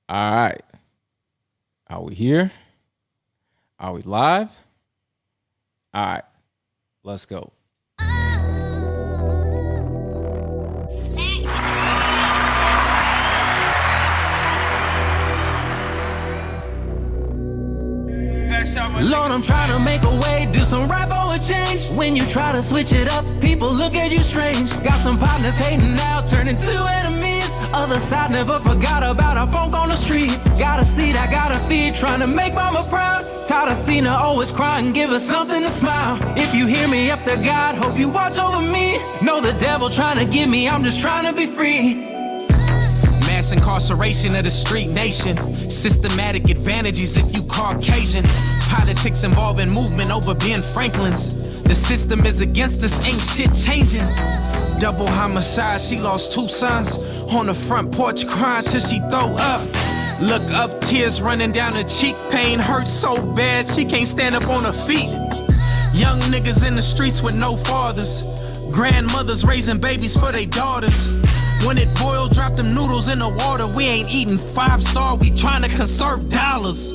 All right. Are we here? Are we live? All right. Let's go. Lord, I'm trying to make a way, do some rap for a change. When you try to switch it up, people look at you strange. Got some partners hating now, turning to enemies. Other side never forgot about our funk on the streets. Got a seat, I got a feed, trying to make mama proud. Tired of seeing her always crying, give her something to smile. If you hear me up to God, hope you watch over me. Know the devil trying to get me, I'm just trying to be free. Mass incarceration of the street nation. Systematic advantages if you Caucasian. Politics involving movement over Ben Franklin's. The system is against us, ain't shit changing. Double homicide, she lost 2 sons. On the front porch crying till she throw up. Look up, tears running down her cheek. Pain hurts so bad, she can't stand up on her feet. Young niggas in the streets with no fathers. Grandmothers raising babies for their daughters. When it boiled, drop them noodles in the water. We ain't eating 5-star, we trying to conserve dollars.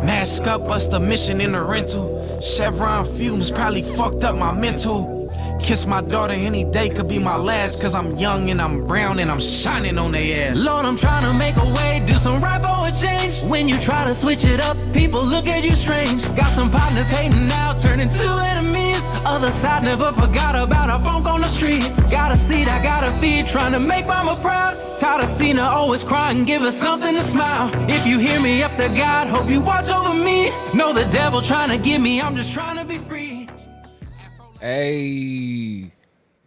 Mask up, bust a mission in a rental. Chevron fumes probably fucked up my mental. Kiss my daughter any day could be my last. Cause I'm young and I'm brown and I'm shining on their ass. Lord, I'm trying to make a way, do some rap for a change. When you try to switch it up, people look at you strange. Got some partners hating now, turning to enemies. Other side never forgot about our funk on the streets. Got a seat, I got a feed, trying to make mama proud. Tired of seeing her always crying, give her something to smile. If you hear me up to God, hope you watch over me. Know the devil trying to get me, I'm just trying to be free. Hey,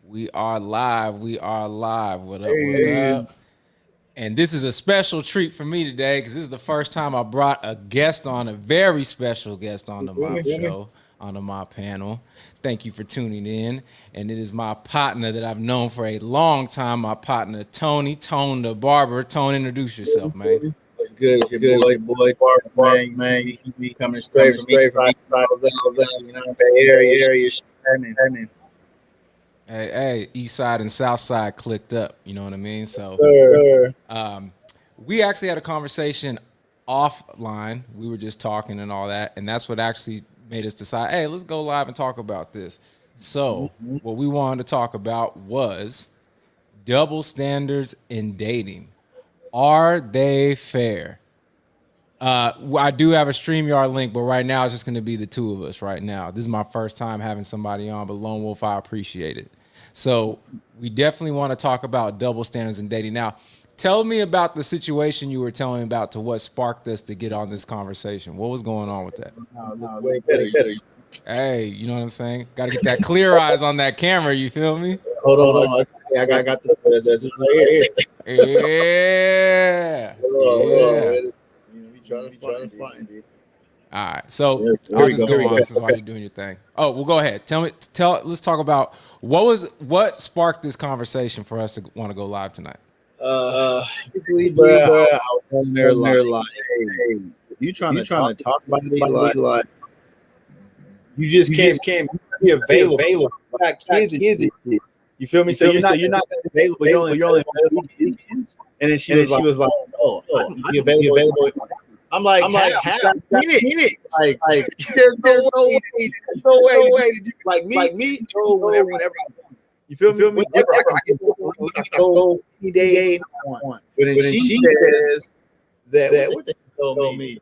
we are live. We are live. What up? What up? And this is a special treat for me today because this is the first time I brought a guest on, a very special guest onto my show, onto my panel. Thank you for tuning in. And it is my partner that I've known for a long time, my partner, Tony, Tone the Barber. Tone, introduce yourself, man. What's good? It's your boy, Barber, man. You be coming straight from East Side, you know, Bay Area, and Hey, East Side and South Side clicked up. You know what I mean? So we actually had a conversation offline. We were just talking and all that. And that's what actually made us decide, hey, let's go live and talk about this. So what we wanted to talk about was double standards in dating. Are they fair? I do have a StreamYard link, but right now it's just going to be the two of us right now. This is my first time having somebody on, but Lone Wolf, I appreciate it. So we definitely want to talk about double standards in dating. Now, tell me about the situation you were telling me about to what sparked us to get on this conversation. What was going on with that? way better. Hey, you know what I'm saying? Got to get that clear eyes on that camera. You feel me? Hold on. I got the right here. Yeah. You know, we trying to find it. All right. So I'll just go on since while you're doing your thing. Oh, well, go ahead. Let's talk about what sparked this conversation for us to want to go live tonight. Basically, bro, I was on there like, hey, you trying to talk about it, like you just can't be available. You got kids and shit. You feel me? So you're not available. You're only available. And then she was like, oh, be available. I'm like, how get it? Like, there's no way. Like me, go whenever. You feel me? Whenever I can go any day I want. But then she says that what they told me.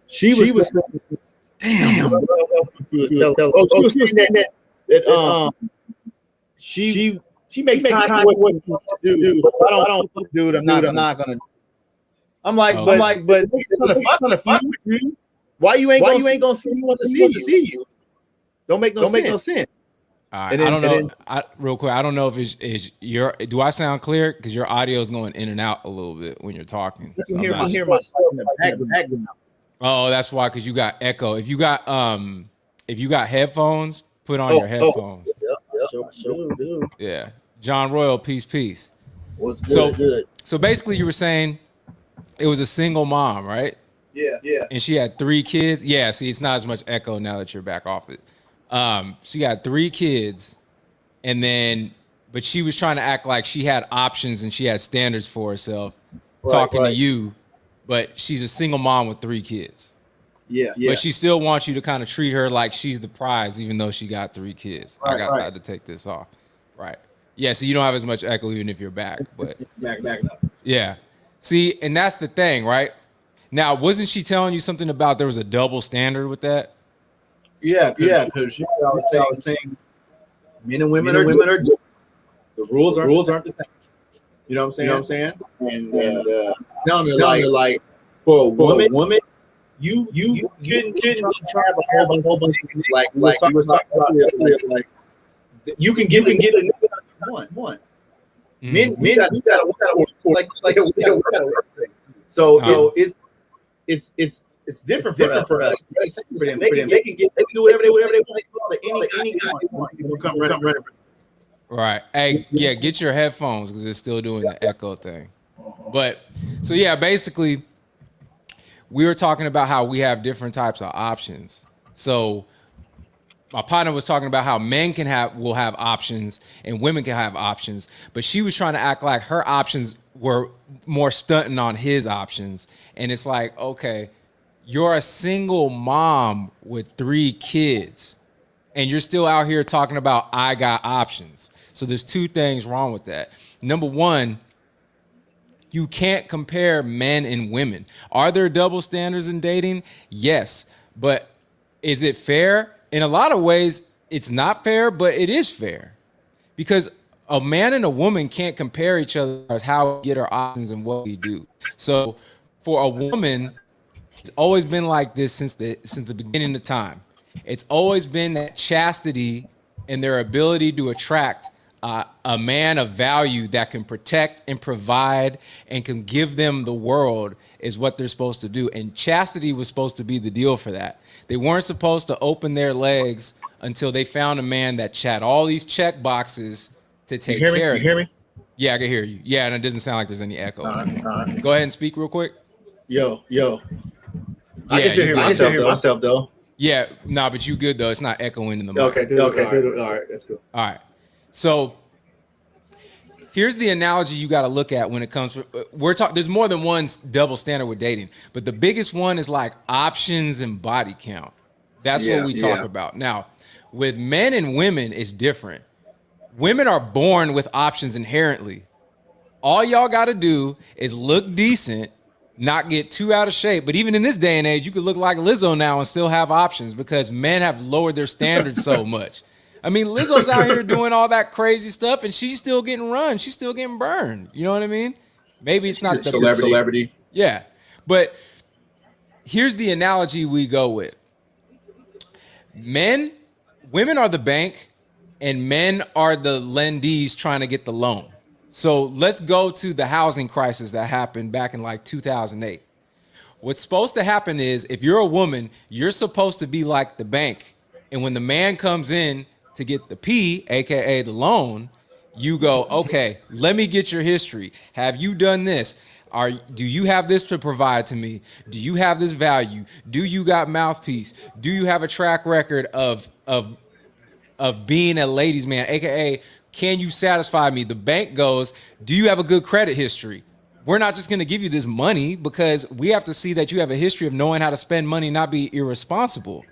She was saying, damn. She was saying that she makes time for what she wants to do. But I don't dude. I'm not gonna. I'm like, but it's gonna fuck with you. Why you ain't gonna see you want to see you? Don't make no sense. All right, I don't know. Real quick, I don't know if it's your. Do I sound clear? Because your audio is going in and out a little bit when you're talking. So I hear myself in the background. Oh, that's why. Because you got echo. If you got headphones, put on your headphones. Yep. Yeah, John Royal, peace. What's good? So basically, you were saying it was a single mom, right? Yeah. And she had 3 kids. Yeah. See, it's not as much echo now that you're back off it. She got 3 kids, but she was trying to act like she had options and she had standards for herself. talking to you, but she's a single mom with 3 kids. Yeah. But she still wants you to kind of treat her like she's the prize, even though she got 3 kids. I had to take this off. Right. Yeah, so you don't have as much echo even if you're back. But back up. Yeah. See, and that's the thing, right? Now, wasn't she telling you something about there was a double standard with that? Yeah, because I was saying men and women are different. The rules aren't the same. You know what I'm saying? And now they're like for a woman, you couldn't have a whole bunch of things like we was talking about like you can get it one. Men we gotta work like we gotta work. So it's different for us. For them. They can do whatever they want to call it. Any guy come running. Right. Hey, yeah, get your headphones because it's still doing the echo thing. But so yeah, basically, we were talking about how we have different types of options. So my partner was talking about how men will have options and women can have options, but she was trying to act like her options were more stunting on his options. And it's like, okay, you're a single mom with 3 kids and you're still out here talking about I got options. So there's 2 things wrong with that. Number one, you can't compare men and women. Are there double standards in dating? Yes. But is it fair? In a lot of ways, it's not fair, but it is fair. Because a man and a woman can't compare each other as how we get our options and what we do. So for a woman, it's always been like this since the beginning of time. It's always been that chastity and their ability to attract a man of value that can protect and provide and can give them the world is what they're supposed to do. And chastity was supposed to be the deal for that. They weren't supposed to open their legs until they found a man that had all these check boxes to take care of them. You hear me? Yeah, I can hear you. Yeah, and it doesn't sound like there's any echo. Go ahead and speak real quick. Yo. I can still hear myself though. Yeah, nah, but you good though. It's not echoing in the mic. Okay. All right, that's cool. All right. So here's the analogy you got to look at when it comes to there's more than one double standard with dating, but the biggest one is like options and body count. That's what we talk about. Now, with men and women, it's different. Women are born with options inherently. All y'all got to do is look decent, not get too out of shape. But even in this day and age, you could look like Lizzo now and still have options because men have lowered their standards so much. I mean, Lizzo's out here doing all that crazy stuff and she's still getting run. She's still getting burned. You know what I mean? Maybe it's not celebrity. Yeah. But here's the analogy we go with. Women are the bank and men are the lendees trying to get the loan. So let's go to the housing crisis that happened back in like 2008. What's supposed to happen is if you're a woman, you're supposed to be like the bank. And when the man comes in to get the P, aka the loan, you go, okay, let me get your history. Have you done this? Do you have this to provide to me? Do you have this value? Do you got mouthpiece? Do you have a track record of being a ladies' man, aka can you satisfy me? The bank goes, do you have a good credit history? We're not just going to give you this money because we have to see that you have a history of knowing how to spend money, not be irresponsible.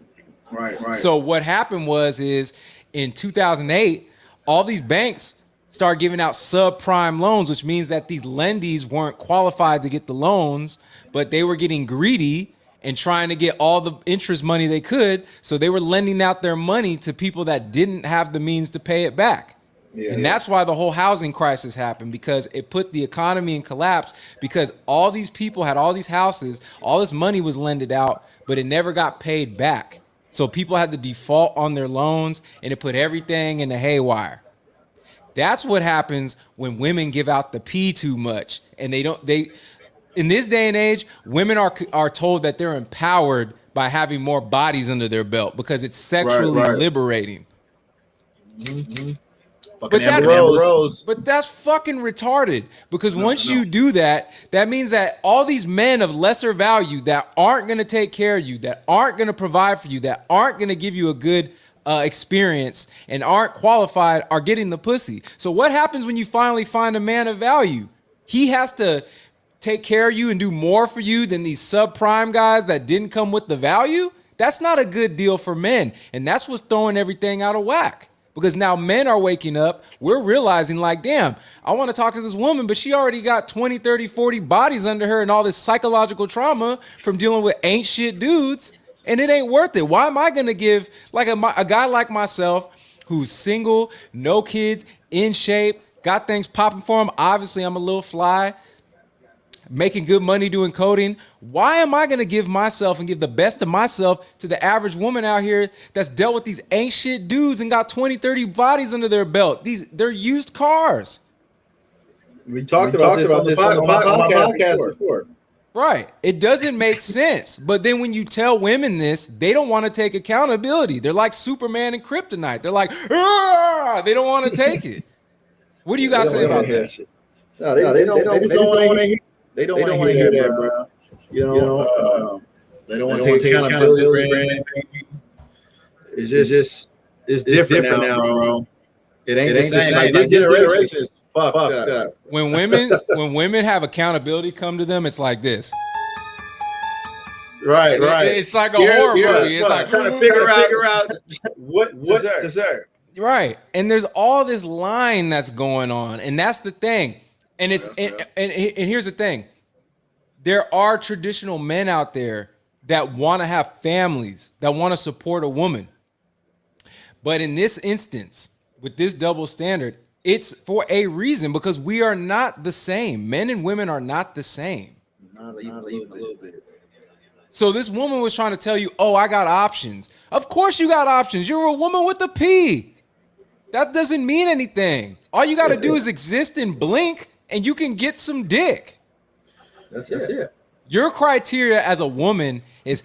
Right. So what happened is in 2008, all these banks started giving out subprime loans, which means that these lendees weren't qualified to get the loans, but they were getting greedy and trying to get all the interest money they could. So they were lending out their money to people that didn't have the means to pay it back. That's why the whole housing crisis happened, because it put the economy in collapse because all these people had all these houses, all this money was lended out, but it never got paid back. So people had to default on their loans and it put everything in the haywire. That's what happens when women give out the P too much. And in this day and age, women are told that they're empowered by having more bodies under their belt because it's sexually liberating. Mm-hmm. But that's fucking retarded because once you do that, that means that all these men of lesser value that aren't going to take care of you, that aren't going to provide for you, that aren't going to give you a good experience and aren't qualified are getting the pussy. So what happens when you finally find a man of value? He has to take care of you and do more for you than these subprime guys that didn't come with the value, that's not a good deal for men. And that's what's throwing everything out of whack. Because now men are waking up. We're realizing like, damn, I want to talk to this woman, but she already got 20, 30, 40 bodies under her and all this psychological trauma from dealing with ain't shit dudes. And it ain't worth it. Why am I going to give like a guy like myself who's single, no kids, in shape, got things popping for him? Obviously, I'm a little fly, making good money doing coding. Why am I going to give myself and give the best of myself to the average woman out here that's dealt with these ain't shit dudes and got 20, 30 bodies under their belt? They're used cars. We talked about this on the podcast before. Right. It doesn't make sense. But then when you tell women this, they don't want to take accountability. They're like Superman and Kryptonite. They're like, ah! They don't want to take it. What do you guys say about that? No, they don't want to hear. They don't want to hear that, bro. You know, they don't want to take accountability for anything. It's different now, bro. It ain't the same. Like this generation is fucked up. When women have accountability come to them, it's like this. Right. It's like a horror movie. It's like trying to figure out what deserve. Right. And there's all this line that's going on, and that's the thing. And it's and here's the thing. There are traditional men out there that want to have families, that want to support a woman. But in this instance, with this double standard, it's for a reason, because we are not the same. Men and women are not the same. Not even a little bit. So this woman was trying to tell you, oh, I got options. Of course you got options. You're a woman with a P. That doesn't mean anything. All you got to do is exist and blink, and you can get some dick. That's it. Your criteria as a woman is,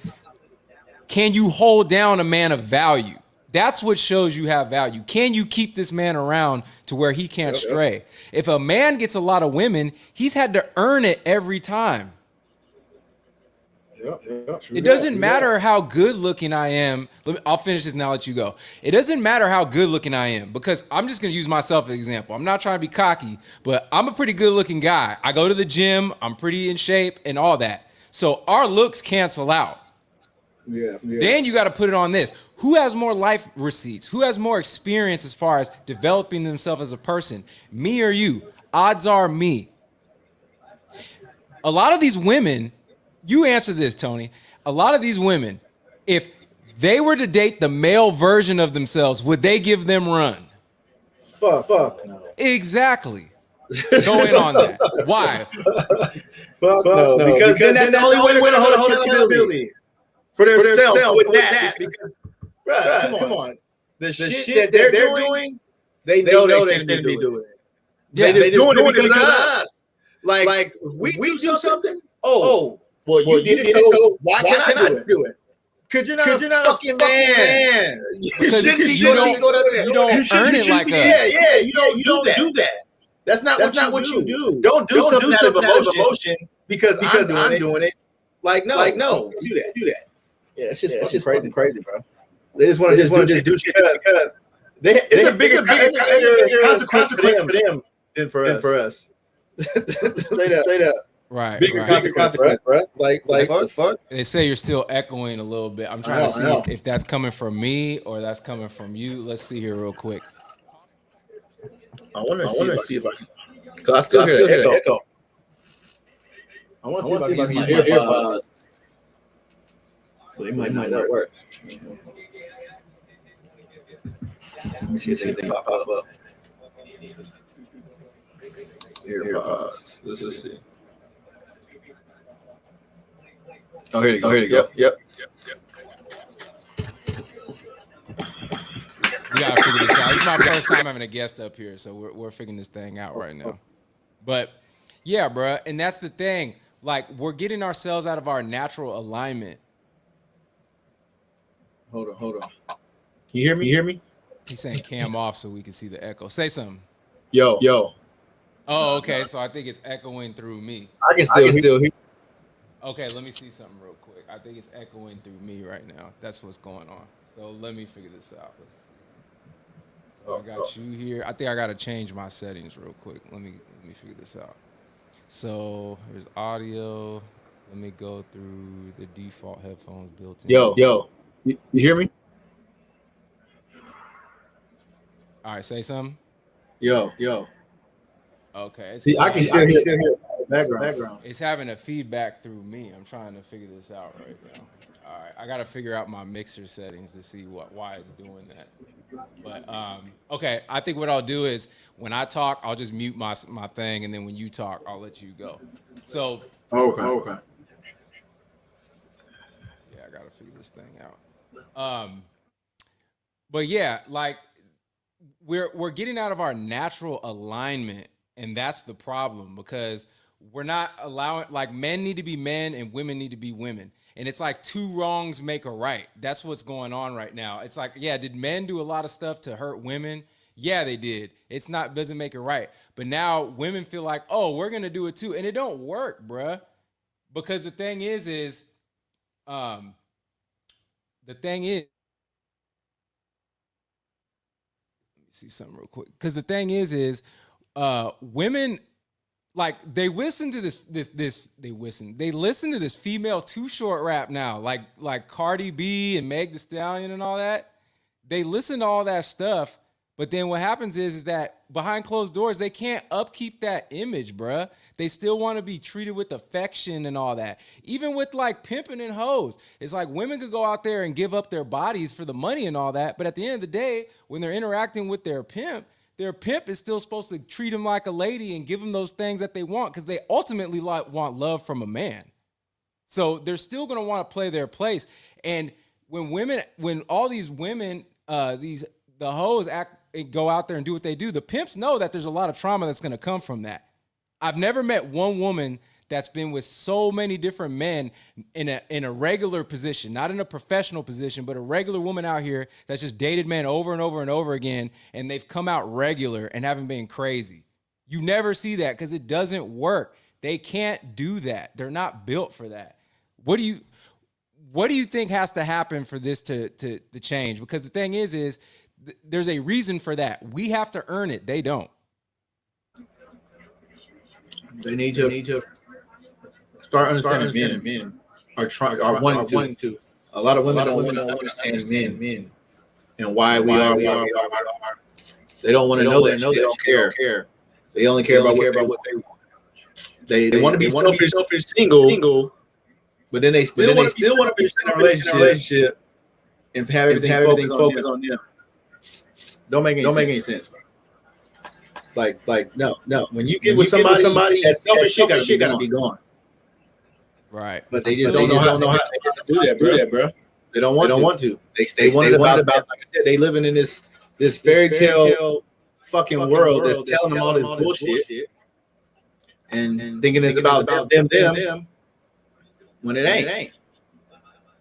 can you hold down a man of value? That's what shows you have value. Can you keep this man around to where he can't stray? If a man gets a lot of women, he's had to earn it every time. It doesn't matter how good looking I am. I'll finish this and I'll let you go. It doesn't matter how good looking I am, because I'm just going to use myself as an example. I'm not trying to be cocky, but I'm a pretty good looking guy. I go to the gym. I'm pretty in shape and all that. So our looks cancel out. Yeah. Then you got to put it on this. Who has more life receipts? Who has more experience as far as developing themselves as a person? Me or you? Odds are me. A lot of these women, you answer this, Tony. A lot of these women, if they were to date the male version of themselves, would they give them run? Fuck no. Exactly. Go in on that. Why? Fuck no. Because then that's the only way to hold accountability for themselves with that. Because, come on. The shit that they're doing, they know they shouldn't be doing it. Yeah, they just doing it because of us. Like we do something. Oh, well, you did it, so why can't I do it? Because you're not a fucking man. You shouldn't be going to that. You don't earn it like us. Yeah, you don't do that. That's not what you do. Don't do something out of emotion because I'm doing it. Like no, do that. Yeah, it's just crazy, bro. They just want to just do shit because it's a bigger consequence for them than for us. Straight up. Right. Bigger consequence, bro. Like the fuck? They say you're still echoing a little bit. I'm trying to see if that's coming from me or that's coming from you. Let's see here real quick. I want to see if I can. Cause I still hear the echo. I want to see if I can hear earbuds. They might not work. Let me see if they pop up. Earbuds. Let's just see. Oh, here you go. Yep. We gotta figure this out. It's my first time having a guest up here, so we're figuring this thing out right now. But yeah, bro, and that's the thing. Like, we're getting ourselves out of our natural alignment. Hold on. You hear me? He's saying cam off so we can see the echo. Say something. Yo. Oh, okay. So I think it's echoing through me. I can still hear. Okay, let me see something real quick. I think it's echoing through me right now. That's what's going on. So let me figure this out. Let's see. So I got you here. I think I got to change my settings real quick. Let me figure this out. So there's audio. Let me go through the default headphones built in. Yo, you hear me? All right, say something. Yo. Okay. See, I can still hear background. It's having a feedback through me. I'm trying to figure this out right now. All right, I got to figure out my mixer settings to see why it's doing that. But okay, I think what I'll do is when I talk, I'll just mute my thing, and then when you talk, I'll let you go. So Okay. Yeah, I gotta figure this thing out. But yeah, like we're getting out of our natural alignment, and that's the problem because we're not allowing, like, men need to be men and women need to be women. And it's like two wrongs make a right. That's what's going on right now. It's like, yeah, did men do a lot of stuff to hurt women? Yeah, they did. It's not, doesn't make it right. But now women feel like, oh, we're gonna do it too. And it don't work, bruh. Because the thing is, let me see something real quick. Because the thing is women, like, they listen to they listen to this female Too Short rap now, like Cardi B and Meg Thee Stallion and all that. They listen to all that stuff, but then what happens is that behind closed doors, they can't upkeep that image, bruh. They still want to be treated with affection and all that. Even with like pimping and hoes. It's like women could go out there and give up their bodies for the money and all that, but at the end of the day, when they're interacting with their pimp is still supposed to treat them like a lady and give them those things that they want because they ultimately want love from a man. So they're still going to want to play their place. And when all these women, the hoes go out there and do what they do, the pimps know that there's a lot of trauma that's going to come from that. I've never met one woman that's been with so many different men in a regular position, not in a professional position, but a regular woman out here that's just dated men over and over and over again, and they've come out regular and haven't been crazy. You never see that because it doesn't work. They can't do that. They're not built for that. What do you think has to happen for this to change? Because the thing is there's a reason for that. We have to earn it. They don't. They need to start understanding men are wanting to. A lot of women don't want to understand men and why we are. They don't want to know that. They don't care. They only care about what they want to be selfish, single, but then they still want to be in a relationship and have everything focused on them. Don't make any sense. Like no. When you get with somebody, that selfish shit gotta be gone. Right. But they just don't know how to do that, bro. They don't want to. They want about, like I said, they living in this fairy tale fucking world that's telling them all this bullshit and thinking it's about them when it ain't.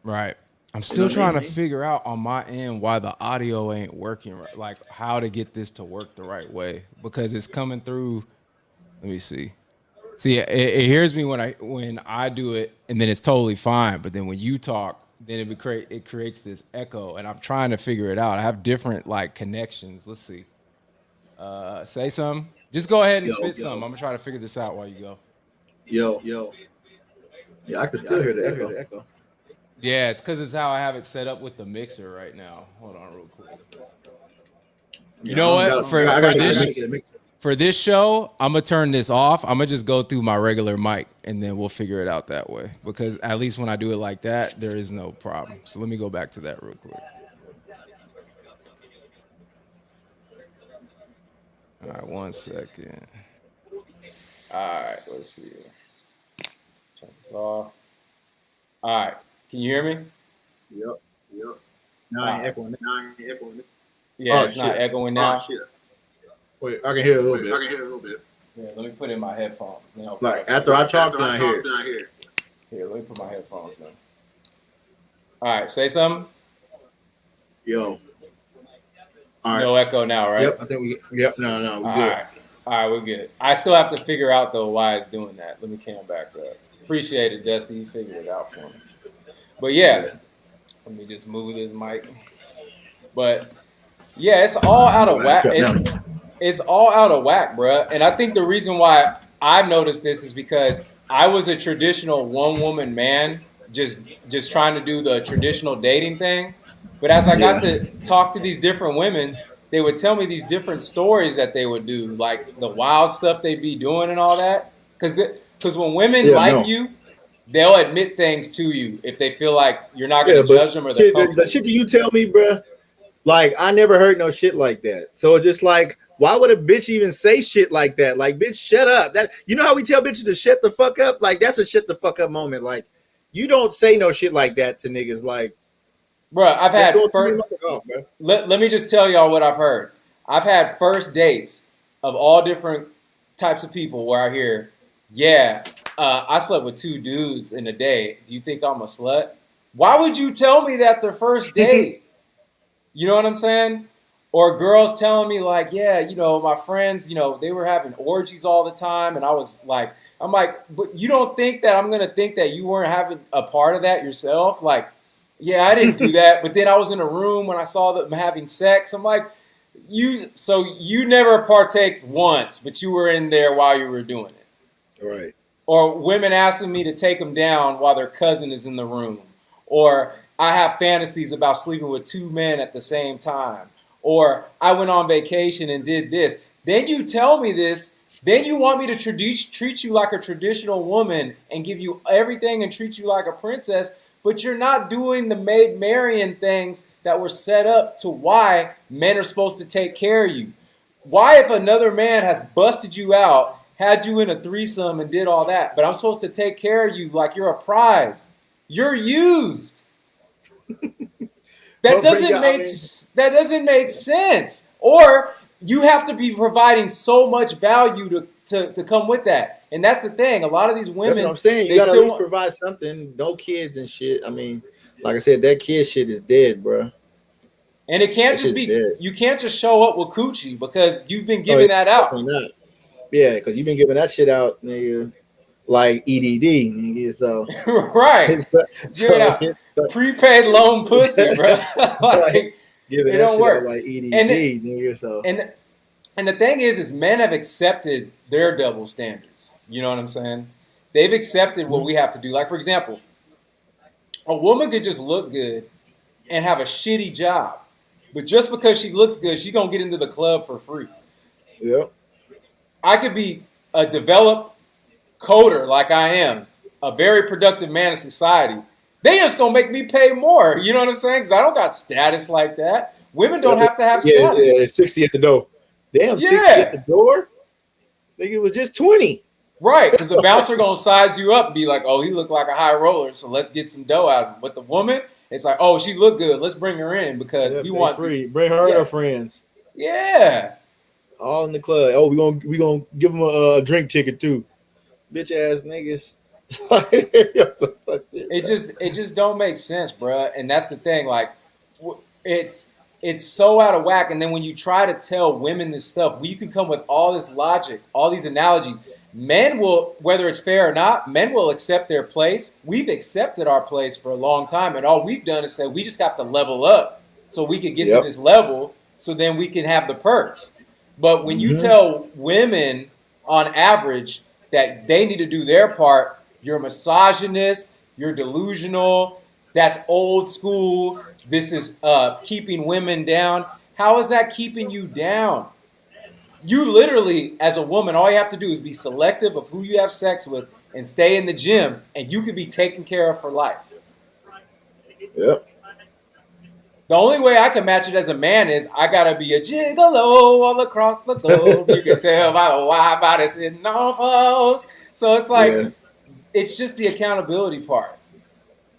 Right. I'm still trying to figure out on my end why the audio ain't working right, like how to get this to work the right way, because it's coming through. Let me see. See, it hears me when I do it, and then it's totally fine. But then when you talk, then it creates this echo, and I'm trying to figure it out. I have different like connections. Let's see. Say something. Just go ahead and spit something. I'm gonna try to figure this out while you go. Yo. Yeah, I can still hear the echo. Yeah, it's because it's how I have it set up with the mixer right now. Hold on real quick. You know what? For this show, I'm going to turn this off. I'm going to just go through my regular mic, and then we'll figure it out that way. Because at least when I do it like that, there is no problem. So let me go back to that real quick. All right, 1 second. All right, let's see. Turn this off. All right. Can you hear me? Yep. Now I ain't echoing it. Yeah, it's not echoing now. Oh, shit. Wait, I can hear it a little bit. Yeah, let me put in my headphones. Now, like after I talk, then I hear it. Here, let me put my headphones on. All right, say something. Yo. All right. No echo now, right? Yep, I think we. Yep, no, we're good. All right, we're good. I still have to figure out though why it's doing that. Let me cam back up. Appreciate it, Dusty. You figured it out for me. But yeah, let me just move this mic. But yeah, it's all out of whack. It's all out of whack, bruh. And I think the reason why I've noticed this is because I was a traditional one woman man, just trying to do the traditional dating thing. But as I got Yeah. to talk to these different women, they would tell me these different stories that they would do, like the wild stuff they'd be doing and all that. Because when women Yeah, like no. you, they'll admit things to you if they feel like you're not going Yeah, to but judge them or they're shit, the comfortable shit with that you. you tell me, bruh, like I never heard no shit like that. So it's just like, why would a bitch even say shit like that? Like, bitch, shut up. That you know how we tell bitches to shut the fuck up? Like, that's a shut the fuck up moment. Like, you don't say no shit like that to niggas. Like, Bruh, I've that's had going through me like, oh, bro. let me just tell y'all what I've heard. I've had first dates of all different types of people where I hear, yeah, I slept with 2 dudes in a day. Do you think I'm a slut? Why would you tell me that the first date? You know what I'm saying? Or girls telling me like, yeah, my friends, they were having orgies all the time. And I was like, I'm like, but you don't think that I'm going to think that you weren't having a part of that yourself? Like, yeah, I didn't do that. But then I was in a room when I saw them having sex. I'm like, so you never partake once, but you were in there while you were doing it. Right. Or women asking me to take them down while their cousin is in the room. Or I have fantasies about sleeping with 2 men at the same time. Or I went on vacation and did this. Then you tell me this. Then you want me to treat you like a traditional woman and give you everything and treat you like a princess. But you're not doing the Maid Marian things that were set up to why men are supposed to take care of you. Why, if another man has busted you out, had you in a threesome and did all that, but I'm supposed to take care of you like you're a prize? You're used. That doesn't make sense. Or you have to be providing so much value to come with that. And that's the thing. A lot of these women, That's what I'm saying. You gotta at least provide something. No kids and shit. I mean, like I said, that kid shit is dead, bro. And it can't just be dead. You can't just show up with coochie because you've been giving that out. Not. Yeah, because you've been giving that shit out, nigga, like EDD, nigga. So right, giving out prepaid loan pussy, bro. Like, giving it that don't shit work. out like EDD, nigga. So and the thing is men have accepted their double standards. You know what I'm saying? They've accepted what we have to do. Like, for example, a woman could just look good and have a shitty job. But just because she looks good, she's going to get into the club for free. Yep. I could be a developed coder like I am, a very productive man in society. They just going to make me pay more. You know what I'm saying? Because I don't got status like that. Women don't have to have status. Yeah, 60 at the door. Damn, 60 at the door? I think it was just 20. Right, because the bouncer going to size you up and be like, oh, he looked like a high roller, so let's get some dough out of him. But the woman, it's like, oh, she looked good. Let's bring her in because we want free. Bring her and her friends. Yeah. All in the club. Oh, we gonna give them a drink ticket too. Bitch ass niggas. It just don't make sense, bro. And that's the thing. Like, it's so out of whack. And then when you try to tell women this stuff, you can come with all this logic, all these analogies. Men will, whether it's fair or not, men will accept their place. We've accepted our place for a long time, and all we've done is say we just have to level up so we can get to this level, so then we can have the perks. But when you tell women, on average, that they need to do their part, you're a misogynist, you're delusional, that's old school, this is keeping women down. How is that keeping you down? You literally, as a woman, all you have to do is be selective of who you have sex with and stay in the gym, and you can be taken care of for life. Yep. The only way I can match it as a man is I gotta be a gigolo all across the globe. You can tell by the wide body sitting on foes. So it's like, it's just the accountability part.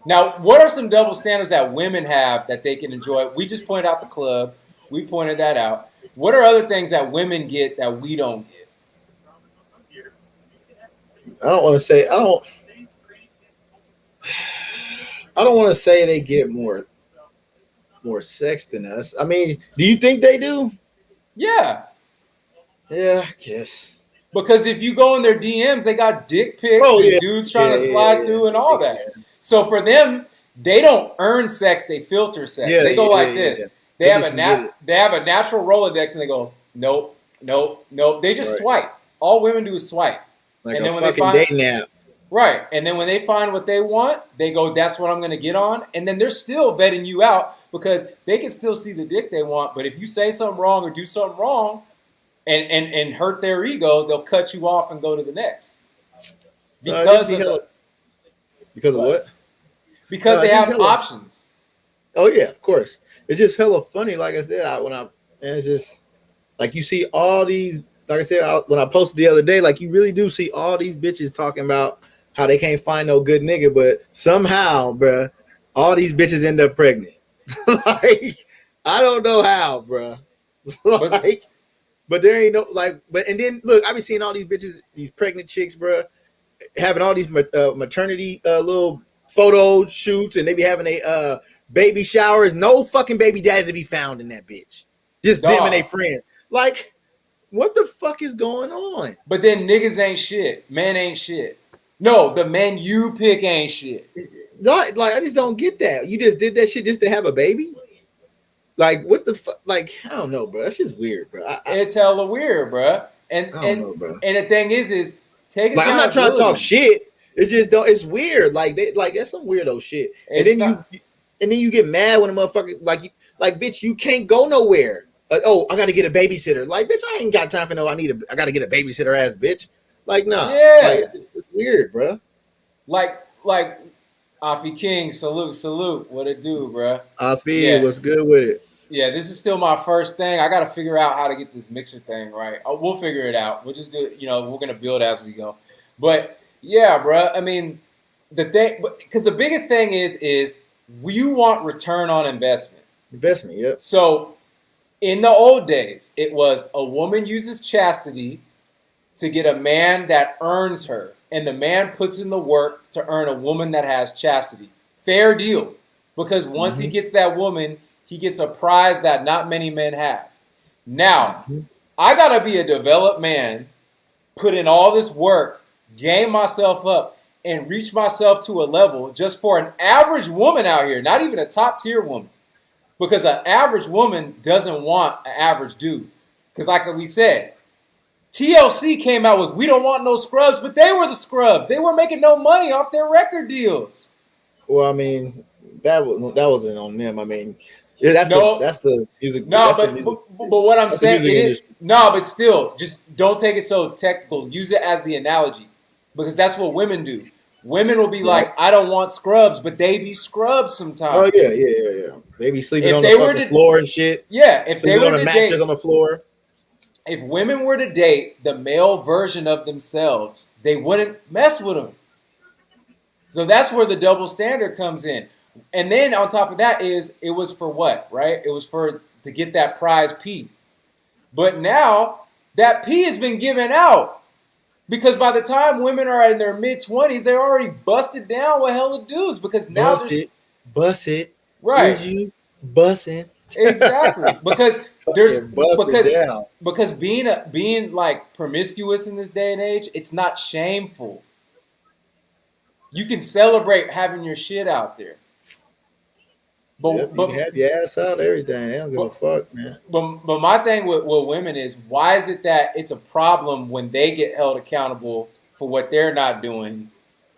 Now, what are some double standards that women have that they can enjoy? We just pointed out the club. We pointed that out. What are other things that women get that we don't get? I don't want to say they get more sex than us. I mean, do you think they do? Yeah. Yeah, I guess. Because if you go in their DMs, they got dick pics and dudes trying to slide through and all that. So for them, they don't earn sex, they filter sex. They go like this. They have a natural Rolodex and they go, nope, nope, nope. They just swipe. All women do is swipe. Like And a then when they fucking find dating app. right, and then when they find what they want, they go, "That's what I'm going to get on." And then they're still vetting you out because they can still see the dick they want. But if you say something wrong or do something wrong and hurt their ego, they'll cut you off and go to the next because of the because of what? because they have options. Oh yeah, of course. It's just hella funny. Like I said, and it's just like you see all these. Like I said, when I posted the other day, like you really do see all these bitches talking about how they can't find no good nigga, but somehow, bruh, all these bitches end up pregnant. Like I don't know how, bruh. Like, but there ain't no like. But and then look, I be seeing all these bitches, these pregnant chicks, bruh, having all these maternity little photo shoots, and they be having a baby showers. No fucking baby daddy to be found in that bitch. Just them and their friends. Like, what the fuck is going on? But then niggas ain't shit. Men ain't shit. No, the men you pick ain't shit. Like I just don't get that. You just did that shit just to have a baby? Like, what the fuck? Like, I don't know, bro. That's just weird, bro. It's hella weird, bro. And I don't know, bro. And the thing is take like, I'm not trying to talk shit. It's just it's weird. Like that's some weirdo shit. And then you get mad when a motherfucker like bitch, you can't go nowhere. I got to get a babysitter. Like, bitch, I ain't got time for no. I got to get a babysitter ass bitch. Like, nah. Yeah, like, it's weird, bro. Like Afi King, salute. What it do, bro? Afi, what's good with it? Yeah, this is still my first thing. I got to figure out how to get this mixer thing right. We'll figure it out. We'll just do it. We're gonna build as we go. But yeah, bro. I mean, the thing, because the biggest thing is you want return on investment. Investment, yeah. So in the old days, it was a woman uses chastity to get a man that earns her, and the man puts in the work to earn a woman that has chastity. Fair deal. Because once he gets that woman, he gets a prize that not many men have. Now, I got to be a developed man, put in all this work, game myself up, and reach myself to a level just for an average woman out here, not even a top tier woman. Because an average woman doesn't want an average dude. Because like we said, TLC came out with, we don't want no scrubs, but they were the scrubs. They were making no money off their record deals. Well, I mean, that wasn't on them. I mean, that's the music. No, but what I'm saying is, but still, just don't take it so technical. Use it as the analogy, because that's what women do. Women will be like, I don't want scrubs, but they be scrubs sometimes. Oh yeah. They be sleeping on the fucking floor and shit. Yeah, if they were on the mattress on the floor. If women were to date the male version of themselves, they wouldn't mess with them. So that's where the double standard comes in. And then on top of that it was for what, right? It was to get that prize P. But now that P has been given out because by the time women are in their mid-20s, they're already busted down with hella dudes because now bust it. Right. Is you busting? Exactly. Because because being like promiscuous in this day and age, it's not shameful. You can celebrate having your shit out there. But you can have your ass out, everything. I don't give a fuck, man. But my thing with women is, why is it that it's a problem when they get held accountable for what they're not doing,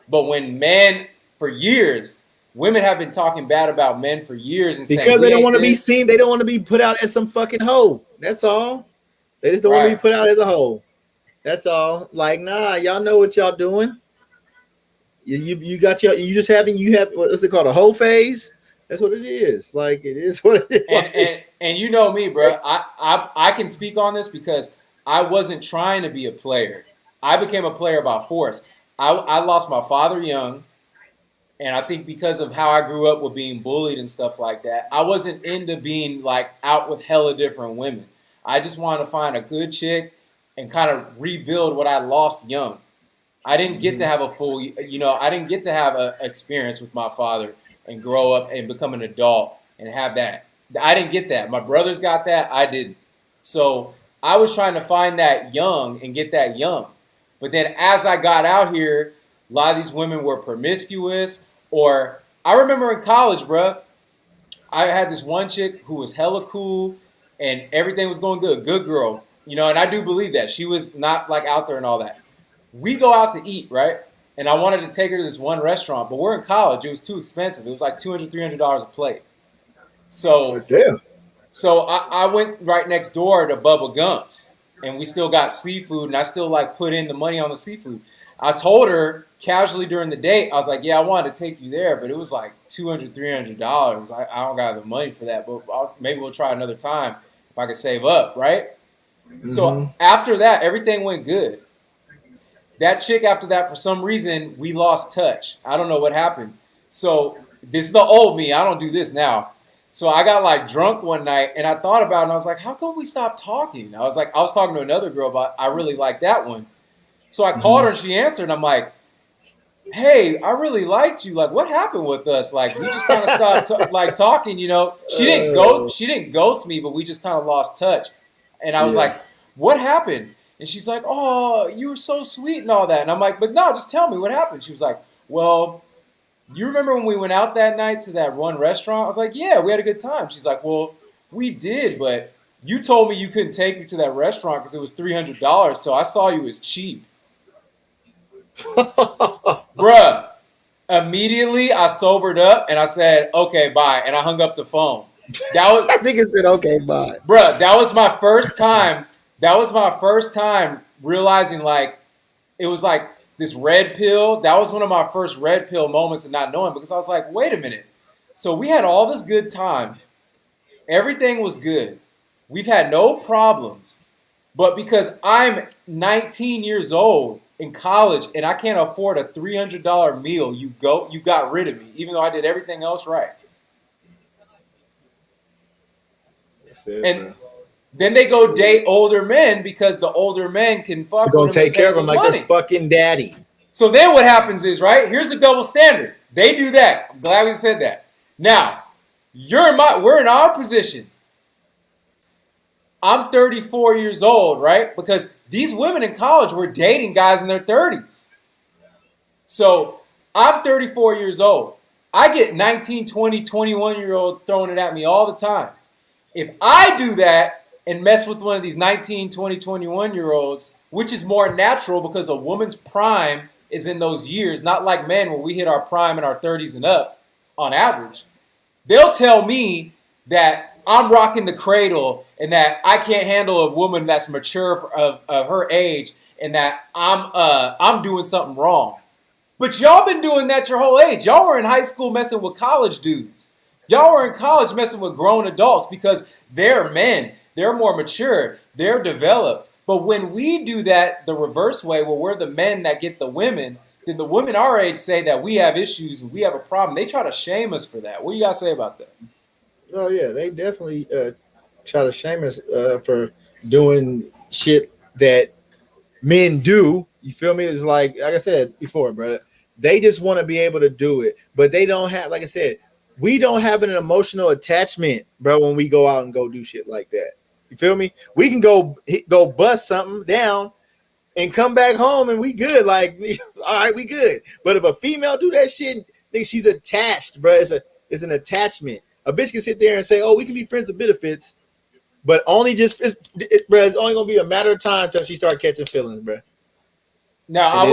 but when men, for years, women have been talking bad about men for years and because saying, they don't want to be seen, they don't want to be put out as some fucking hoe. That's all. They just don't want to be put out as a hoe. That's all. Like, nah, y'all know what y'all doing. You have what's it called, a hoe phase? That's what it is. Like, it is what it is. And you know me, bro. I can speak on this because I wasn't trying to be a player. I became a player by force. I lost my father young, and I think because of how I grew up with being bullied and stuff like that, I wasn't into being like out with hella different women. I just wanted to find a good chick and kind of rebuild what I lost young. I didn't get to have a full, I didn't get to have an experience with my father and grow up and become an adult and have that. I didn't get that. My brothers got that. I didn't. So I was trying to find that young and get that young. But then as I got out here, a lot of these women were promiscuous. Or I remember in college, bro, I had this one chick who was hella cool and everything was going good. Good girl. And I do believe that. She was not like out there and all that. We go out to eat, right? And I wanted to take her to this one restaurant, but we're in college. It was too expensive. It was like $200, $300 a plate. So, Damn. so I went right next door to Bubba Gump's, and we still got seafood, and I still like put in the money on the seafood. I told her casually during the date, I was like, yeah, I wanted to take you there, but it was like $200, $300. I don't got the money for that, but maybe we'll try another time if I could save up, right? Mm-hmm. So after that, everything went good. That chick after that, for some reason, we lost touch. I don't know what happened. So this is the old me. I don't do this now. So I got like drunk one night and I thought about it and I was like, how come we stopped talking? I was talking to another girl about, I really like that one. So I called her and she answered and I'm like, hey, I really liked you. Like, what happened with us? Like, we just kind of stopped talking, you know. She didn't ghost me, but we just kind of lost touch. And I was like, what happened? And she's like, oh, you were so sweet and all that. And I'm like, but no, just tell me what happened. She was like, well, you remember when we went out that night to that one restaurant? I was like, yeah, we had a good time. She's like, well, we did, but you told me you couldn't take me to that restaurant because it was $300. So I saw you as cheap. Bruh, immediately I sobered up and I said, okay, bye. And I hung up the phone. I think it said, okay, bye. Bruh, that was my first time. That was my first time realizing like it was like this red pill. That was one of my first red pill moments of not knowing because I was like, wait a minute. So we had all this good time. Everything was good. We've had no problems. But because I'm 19 years old in college and I can't afford a $300 meal, you got rid of me, even though I did everything else right. That's it, and bro. Then they go date older men because the older men can fuck with them. Don't take care of them like their fucking daddy. So then what happens is, right, here's the double standard. They do that. I'm glad we said that. Now, we're in our position. I'm 34 years old, right? Because these women in college were dating guys in their 30s. So I'm 34 years old. I get 19, 20, 21-year-olds throwing it at me all the time. If I do that and mess with one of these 19, 20, 21-year-olds, which is more natural because a woman's prime is in those years, not like men where we hit our prime in our 30s and up on average, they'll tell me that I'm rocking the cradle and that I can't handle a woman that's mature of her age and that I'm doing something wrong. But y'all been doing that your whole age. Y'all were in high school messing with college dudes. Y'all were in college messing with grown adults because they're men. They're more mature. They're developed. But when we do that the reverse way, where we're the men that get the women, then the women our age say that we have issues and we have a problem. They try to shame us for that. What do you guys say about that? Oh, yeah. They definitely try to shame us for doing shit that men do. You feel me? It's like I said before, brother. They just want to be able to do it. But they don't have, like I said, we don't have an emotional attachment, bro, when we go out and go do shit like that. You feel me? We can go bust something down and come back home and we good. Like, all right, we good. But if a female do that shit, think she's attached, bro. It's an attachment. A bitch can sit there and say, oh, we can be friends with benefits, but only just, bro, it's only going to be a matter of time until she start catching feelings, bro. Now, I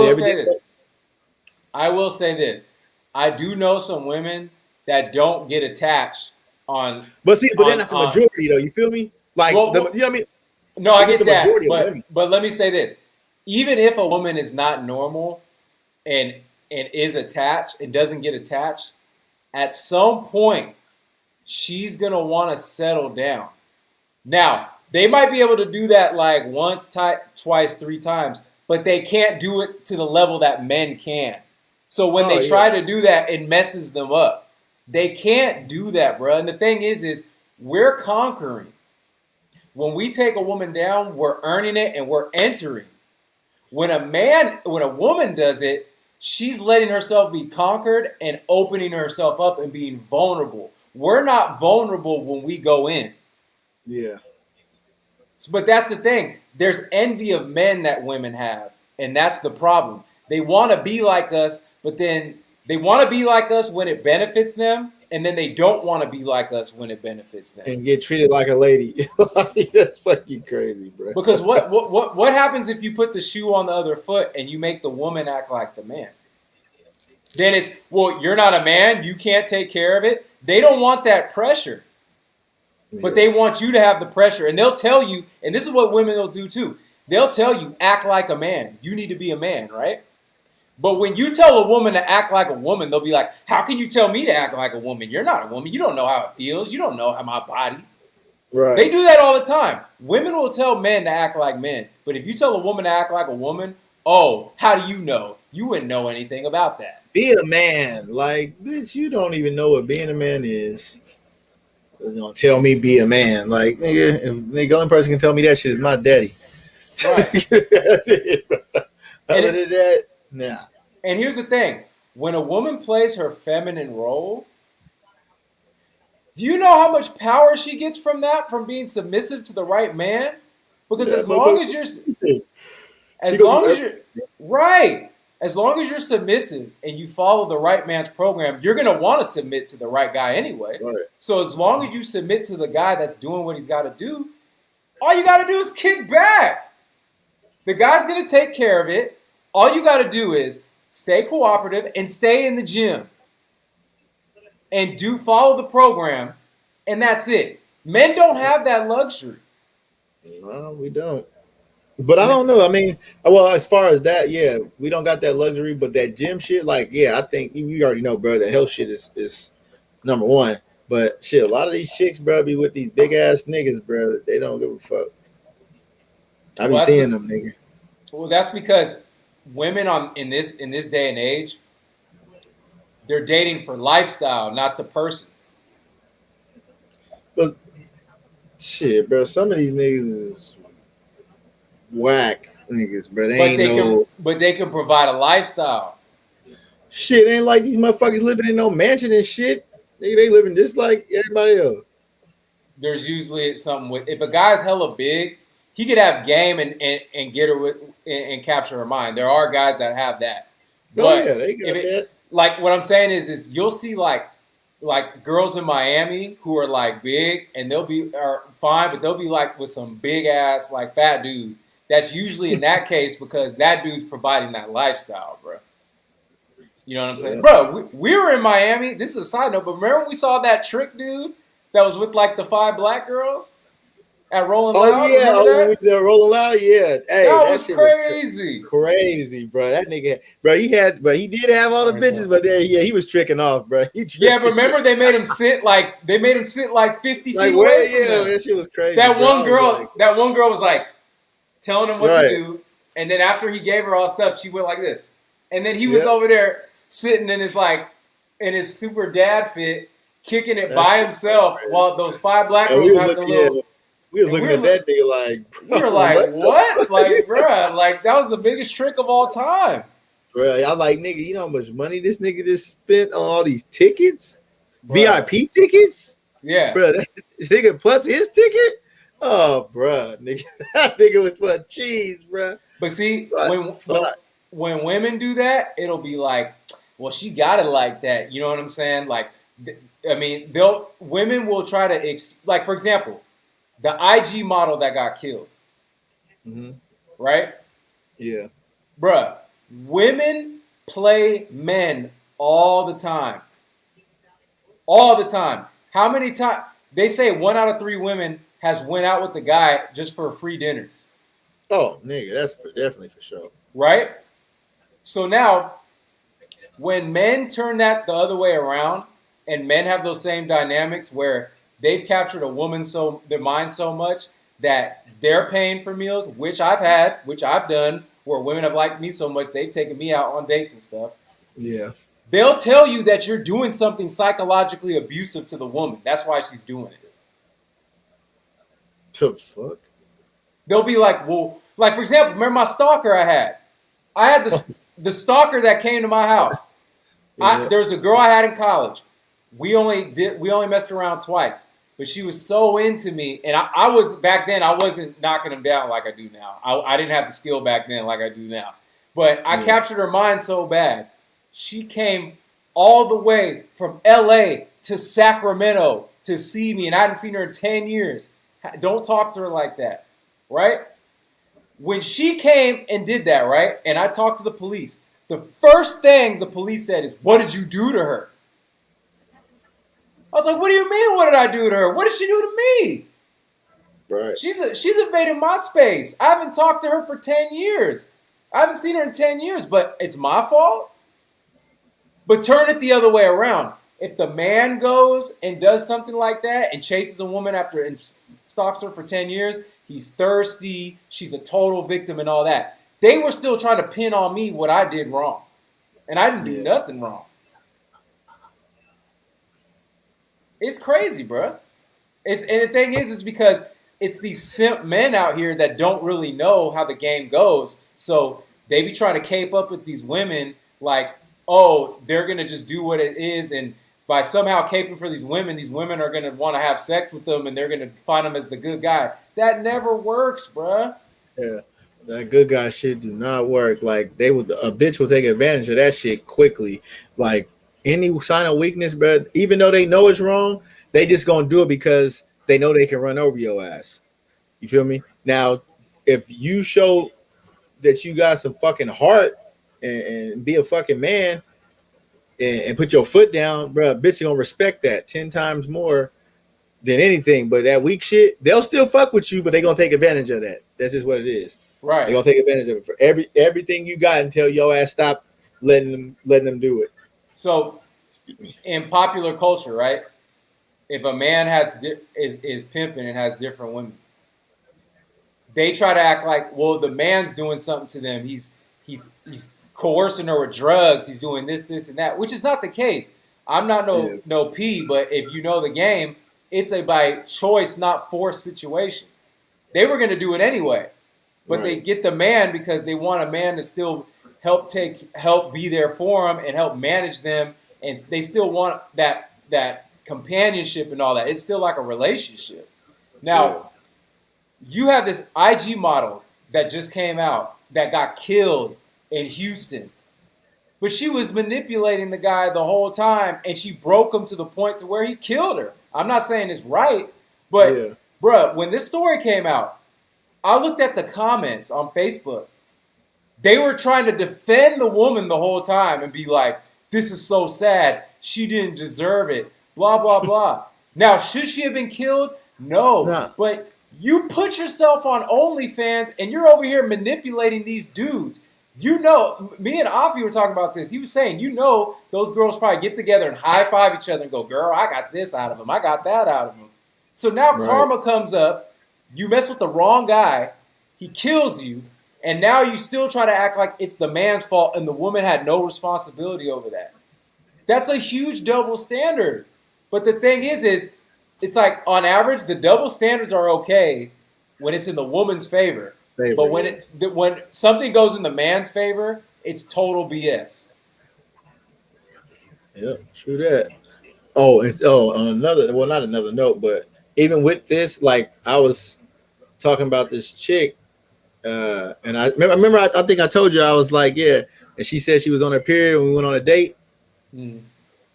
will say this. I do know some women that don't get attached on. But they're not the majority, though. You feel me? Like, you know what I mean? No, I get that. But let me say this. Even if a woman is not normal and is attached and doesn't get attached, at some point, she's going to want to settle down. Now, they might be able to do that like once, twice, 3 times, but they can't do it to the level that men can. So when they try to do that, it messes them up. They can't do that, bro. And the thing is we're conquering. When we take a woman down, we're earning it and we're entering. When a woman does it, she's letting herself be conquered and opening herself up and being vulnerable. We're not vulnerable when we go in. Yeah. But that's the thing. There's envy of men that women have, and that's the problem. They want to be like us, but then they want to be like us when it benefits them, and then they don't want to be like us when it benefits them. And get treated like a lady. That's fucking crazy, bro. Because what happens if you put the shoe on the other foot and you make the woman act like the man? Then it's, well, you're not a man, you can't take care of it. They don't want that pressure. But they want you to have the pressure. And they'll tell you, and this is what women will do too. They'll tell you, act like a man. You need to be a man, right? But when you tell a woman to act like a woman, they'll be like, how can you tell me to act like a woman? You're not a woman. You don't know how it feels. You don't know how my body. Right. They do that all the time. Women will tell men to act like men. But if you tell a woman to act like a woman, oh, how do you know? You wouldn't know anything about that. Be a man. Like, bitch, you don't even know what being a man is. Don't tell me be a man. Like, nigga, if the only person can tell me that shit is my daddy. Right. That's it, bro. Other than that, nah. And here's the thing. When a woman plays her feminine role, do you know how much power she gets from that, from being submissive to the right man? Because as long as you're submissive and you follow the right man's program, you're going to want to submit to the right guy anyway. Right. So as long as you submit to the guy that's doing what he's got to do, all you got to do is kick back. The guy's going to take care of it. All you got to do is stay cooperative and stay in the gym and follow the program, and that's it. Men don't have that luxury. No, we don't. But I don't know. I mean, well, as far as that, yeah, we don't got that luxury. But that gym shit, like, yeah, I think you already know, bro. The health shit is number one. But shit, a lot of these chicks, bro, be with these big ass niggas, bro. They don't give a fuck. I be seeing them, nigga. Well, that's because women in this day and age, they're dating for lifestyle, not the person. But shit, bro, some of these niggas is whack niggas, bro. But they can provide a lifestyle. Shit, ain't like these motherfuckers living in no mansion and shit. They living just like everybody else. There's usually something with, if a guy's hella big, he could have game and get her with and capture her mind. There are guys that have that. But yeah, they got that. Like what I'm saying is you'll see like girls in Miami who are like big and are fine, but they'll be like with some big ass like fat dude. That's usually in that case because that dude's providing that lifestyle, bro. You know what I'm saying? Yeah. Bro, we were in Miami. This is a side note, but remember when we saw that trick dude that was with like the 5 black girls at Rolling Loud? Oh, yeah. We was at Rolling Loud, yeah. Hey, that was crazy. Crazy, bro. That nigga, bro, he did have all the bitches, but then, yeah, he was tricking off, bro. Yeah, but remember they made him sit like 50 feet away from them. That shit was crazy. That one girl was like telling him what to do, and then after he gave her all stuff, she went like this. And then he was over there sitting in his super dad fit, kicking it by himself while those 5 black girls having a little. We was looking at that nigga like, we were like, what? Like, bro, like that was the biggest trick of all time. Bro, I like, nigga, you know how much money this nigga just spent on all these tickets? Bro. VIP tickets? Yeah. Bro, that nigga plus his ticket? Oh, bro, nigga. That nigga was for cheese, bro. But see, when women do that, it'll be like, well, she got it like that. You know what I'm saying? Like, I mean, women will try to, like, for example, the IG model that got killed, right? Yeah. Bruh, women play men all the time. All the time. How many times? They say 1 out of 3 women has went out with the guy just for free dinners. Oh, nigga, that's definitely for sure. Right? So now, when men turn that the other way around, and men have those same dynamics where they've captured a woman their mind so much that they're paying for meals, which I've done, where women have liked me so much they've taken me out on dates and stuff. Yeah. They'll tell you that you're doing something psychologically abusive to the woman. That's why she's doing it. The fuck? They'll be like, well, like for example, remember my stalker I had? I had the stalker that came to my house. Yeah. There was a girl I had in college. We only messed around twice, but she was so into me, and I was back then. I wasn't knocking them down like I do now. I didn't have the skill back then like I do now, but I captured her mind so bad. She came all the way from LA to Sacramento to see me, and I hadn't seen her in 10 years. Don't talk to her like that, right? When she came and did that, right, and I talked to the police, the first thing the police said is, "What did you do to her?" I was like, "What do you mean, what did I do to her? What did she do to me?" Right. She's invaded my space. I haven't talked to her for 10 years. I haven't seen her in 10 years, but it's my fault? But turn it the other way around. If the man goes and does something like that and chases a woman after and stalks her for 10 years, he's thirsty, she's a total victim and all that. They were still trying to pin on me what I did wrong. And I didn't do nothing wrong. It's crazy, bro. And the thing is because it's these simp men out here that don't really know how the game goes. So they be trying to cape up with these women like, oh, they're going to just do what it is. And by somehow caping for these women are going to want to have sex with them and they're going to find them as the good guy. That never works, bruh. Yeah. That good guy shit do not work. Like a bitch will take advantage of that shit quickly. Like any sign of weakness, bro, even though they know it's wrong, they just going to do it because they know they can run over your ass. You feel me? Now, if you show that you got some fucking heart and be a fucking man and put your foot down, bro, bitch, you gonna respect that 10 times more than anything. But that weak shit, they'll still fuck with you, but they gonna take advantage of that. That's just what it is. Right. They're gonna take advantage of it for everything you got until your ass stop letting them do it. So, in popular culture, right? If a man is pimping and has different women, they try to act like, well, the man's doing something to them. He's coercing her with drugs. He's doing this, and that, which is not the case. I'm not no P, but if you know the game, it's a by choice, not forced situation. They were going to do it anyway, but They get the man because they want a man to still help be there for them and help manage them, and they still want that companionship and all that. It's still like a relationship. Now, you have this IG model that just came out that got killed in Houston, but she was manipulating the guy the whole time, and she broke him to the point to where he killed her. I'm not saying it's right, but bruh, when this story came out, I looked at the comments on Facebook. They were trying to defend the woman the whole time and be like, "This is so sad. She didn't deserve it. Blah, blah, blah." Now, should she have been killed? No. Nah. But you put yourself on OnlyFans and you're over here manipulating these dudes. You know, me and Afi were talking about this. He was saying, those girls probably get together and high-five each other and go, "Girl, I got this out of him. I got that out of him." So now karma comes up. You mess with the wrong guy. He kills you. And now you still try to act like it's the man's fault and the woman had no responsibility over that. That's a huge double standard. But the thing is it's like on average, the double standards are okay when it's in the woman's favor. But when something goes in the man's favor, it's total BS. Yeah, true that. On not another note, but even with this, like I was talking about this chick, and I remember I think I told you I was like, yeah, and she said she was on her period when we went on a date. Mm.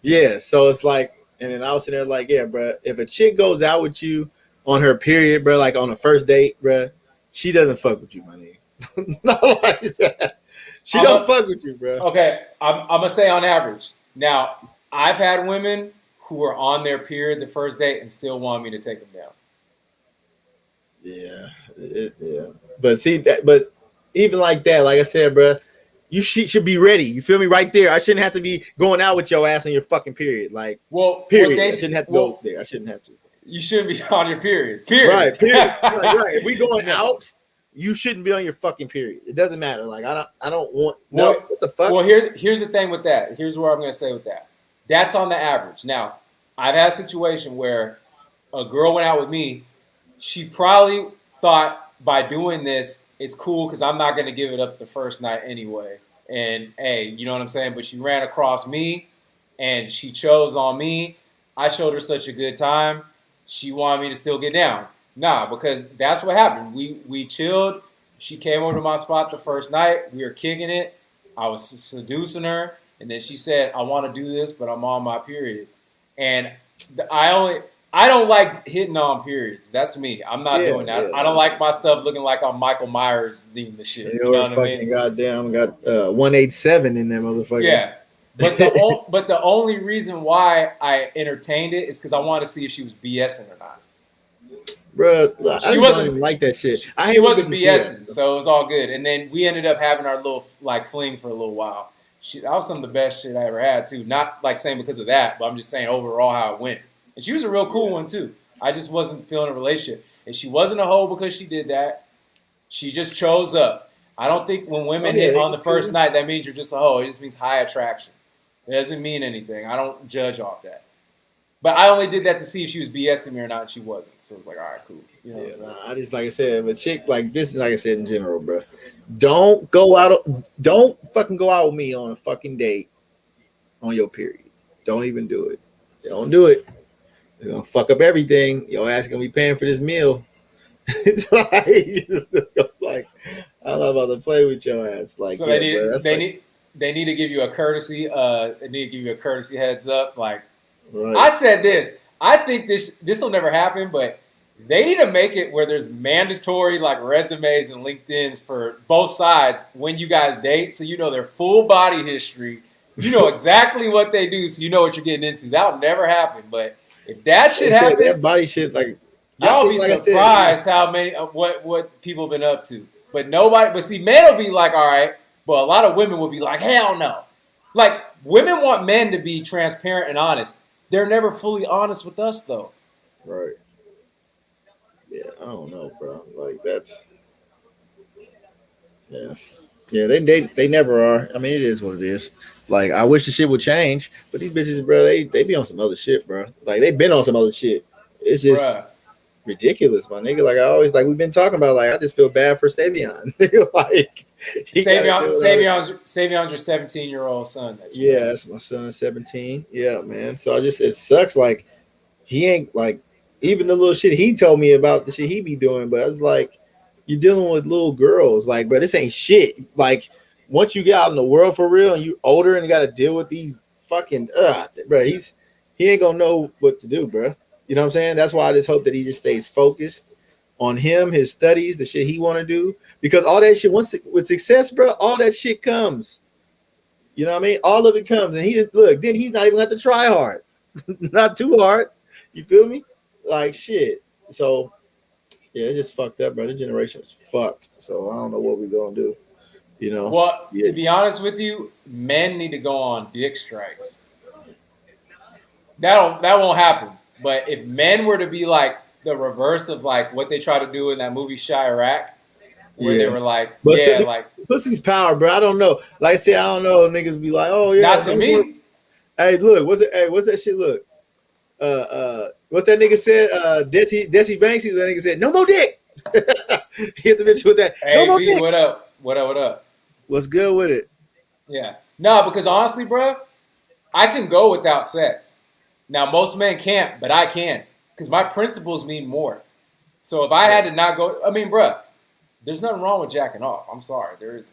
Yeah, so it's like, and then I was sitting there like, yeah, bro, if a chick goes out with you on her period, bro, like on a first date, bro, she doesn't fuck with you, my nigga. Not like that. She don't fuck with you, bro. Okay, I'm gonna say on average. Now, I've had women who are on their period the first date and still want me to take them down. Yeah. But see that, but even like that, like I said, bro, you should be ready. You feel me? Right there. I shouldn't have to be going out with your ass on your fucking period. Like, period. I shouldn't have to go there. I shouldn't have to. You shouldn't be on your period. Period. Right. Period. right. If we going out, you shouldn't be on your fucking period. It doesn't matter. Like, I don't want. What the fuck? Well, here's the thing with that. Here's what I'm gonna say with that. That's on the average. Now, I've had a situation where a girl went out with me. She probably thought by doing this, it's cool because I'm not going to give it up the first night anyway. And, hey, you know what I'm saying? But she ran across me, and she chose on me. I showed her such a good time. She wanted me to still get down. Nah, because that's what happened. We chilled. She came over to my spot the first night. We were kicking it. I was seducing her. And then she said, I want to do this, but I'm on my period. And I don't like hitting on periods. That's me. I'm not doing that. I don't like my stuff looking like I'm Michael Myers leading the shit. You know what I mean? Goddamn, got 187 in that motherfucker. Yeah. But the only reason why I entertained it is because I wanted to see if she was BSing or not. Bro, she wasn't even like that shit. She wasn't BSing, so it was all good. And then we ended up having our little like fling for a little while. That was some of the best shit I ever had too. Not like saying because of that, but I'm just saying overall how it went. And she was a real cool one too. I just wasn't feeling a relationship. And she wasn't a hoe because she did that. She just chose up. I don't think when women hit on the first night, that means you're just a hoe. It just means high attraction. It doesn't mean anything. I don't judge off that. But I only did that to see if she was BSing me or not, and she wasn't. So it was like, all right, cool. You know what I'm saying? I just, like I said, a chick like this, like I said in general, bro, don't fucking go out with me on a fucking date on your period. Don't even do it. Don't do it. They're gonna fuck up everything. Your ass gonna be paying for this meal. It's like I'm not about to play with your ass. Like, so they need to give you a courtesy. They need to give you a courtesy heads up. Like, right. I said this. I think this will never happen, but they need to make it where there's mandatory like resumes and LinkedIn's for both sides when you guys date, so you know their full body history. You know exactly what they do, so you know what you're getting into. That'll never happen, but if that shit happen, that body shit, like y'all be surprised how many what people have been up to. But nobody. But see, men will be like, all right, but a lot of women will be like, hell no. Like women want men to be transparent and honest. They're never fully honest with us, though. Right. Yeah, I don't know, bro. Like that's. Yeah. They never are. I mean, it is what it is. Like, I wish the shit would change, but these bitches, bro, they be on some other shit, bro. Like, they've been on some other shit. It's just ridiculous, my nigga. Like, I always, like, we've been talking about, like, I just feel bad for Savion. Like, Savion's your 17-year-old son. Yeah, that's my son, 17. Yeah, man. So it sucks. Like, he ain't, like, even the little shit he told me about the shit he be doing, but I was like, you're dealing with little girls. Like, bro, this ain't shit. Like, once you get out in the world for real and you older and you got to deal with these fucking, bro, he ain't gonna know what to do, bro. You know what I'm saying? That's why I just hope that he just stays focused on him, his studies, the shit he want to do, because all that shit, once with success, bro, all that shit comes. You know what I mean? All of it comes, and then he's not even gonna have to try hard, not too hard. You feel me? Like shit. So yeah, it's just fucked up, bro. This generation is fucked. So I don't know what we're gonna do. You know. Well, to be honest with you, men need to go on dick strikes. That won't happen. But if men were to be like the reverse of like what they try to do in that movie Chirac, where they were like, like pussy's power, bro. I don't know. Like I said, I don't know. Niggas be like, oh yeah. Not to me. Hey, look, what's that shit? Look, what that nigga said? Desi Banks. That nigga said, no more dick. Hit the bitch with that. Hey, no more dick. What up? What up? What's good with it? Yeah. No, because honestly, bro, I can go without sex. Now, most men can't, but I can. Because my principles mean more. So if I had to not go, I mean, bro, there's nothing wrong with jacking off. I'm sorry, there isn't.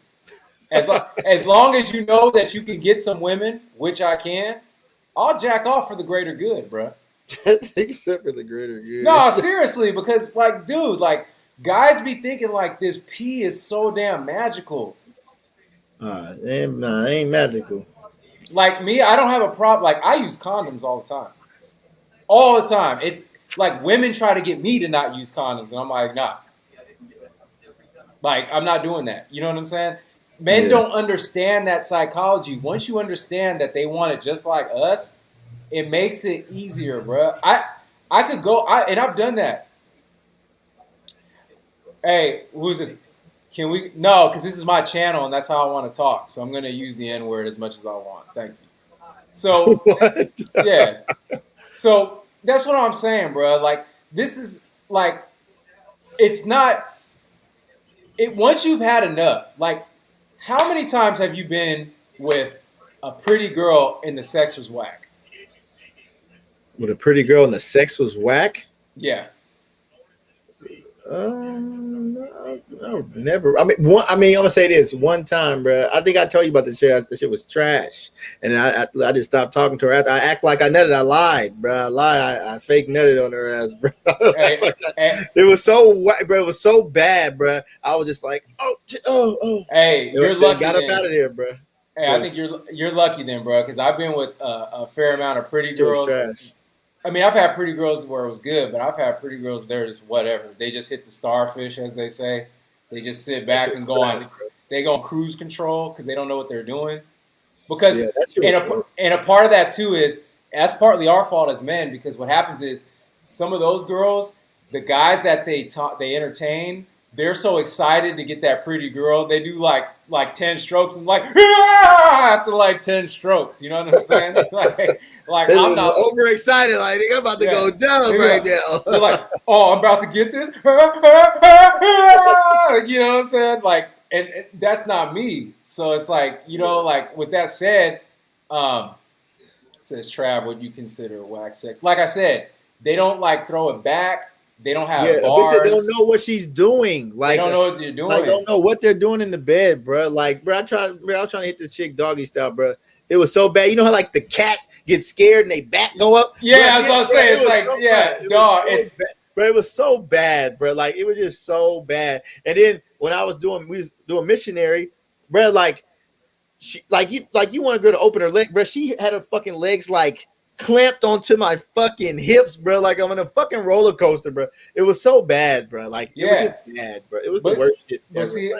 As long as you know that you can get some women, which I can, I'll jack off for the greater good, bro. Except for the greater good. No, seriously, because, like, dude, like, guys be thinking, like, this pee is so damn magical. It ain't magical. Like me, I don't have a problem. Like I use condoms all the time. All the time. It's like women try to get me to not use condoms, and I'm like, nah. Like I'm not doing that. You know what I'm saying? Men don't understand that psychology. Once you understand that they want it just like us, it makes it easier, bro. I could go, and I've done that. Hey, who's this? Can we? No, because this is my channel and that's how I want to talk. So I'm going to use the N-word as much as I want. Thank you. So, yeah. So that's what I'm saying, bro. Like, this is like, it's not, once you've had enough, like, how many times have you been with a pretty girl and the sex was whack? With a pretty girl and the sex was whack? Yeah. No, never. I mean, I'm gonna say this one time, bro. I think I told you about the shit. The shit was trash, and I just stopped talking to her. After I act like I nutted. I lied, bro. I lied. I fake nutted on her ass, bro. It was so white, bro. It was so bad, bro. I was just like, oh. Hey, you're lucky. Got up out of there, bro. Hey, I think you're lucky then, bro. Because I've been with a fair amount of pretty girls. I mean, I've had pretty girls where it was good, but I've had pretty girls there just whatever. They just hit the starfish, as they say. They just sit back and go on. They go on cruise control because they don't know what they're doing. Because and a part of that too is that's partly our fault as men. Because what happens is some of those girls, the guys that they entertain, they're so excited to get that pretty girl. They do like 10 strokes and after like 10 strokes. You know what I'm saying? like I'm not overexcited. Like I'm about to go dumb right now. They're like, oh, I'm about to get this. You know what I'm saying? Like, and that's not me. So it's like, like with that said, says Trav, what you consider whack sex? Like I said, they don't like throw it back. They don't have bars. They don't know what she's doing. Like, they don't know what you're doing. Like, don't know what they're doing in the bed, bro. Like, bro, I was trying to hit the chick doggy style, bro. It was so bad. You know how like the cat gets scared and they back go up? Yeah, that's what I'm saying. It's like, dog. Bro, it was so bad, bro. Like, it was just so bad. And then when we was doing missionary, bro, like, she, you want a girl to open her leg, bro. She had her fucking legs like clamped onto my fucking hips, bro. Like I'm on a fucking roller coaster, bro. It was so bad, bro. Like it was just bad, bro. It was the worst shit ever. See,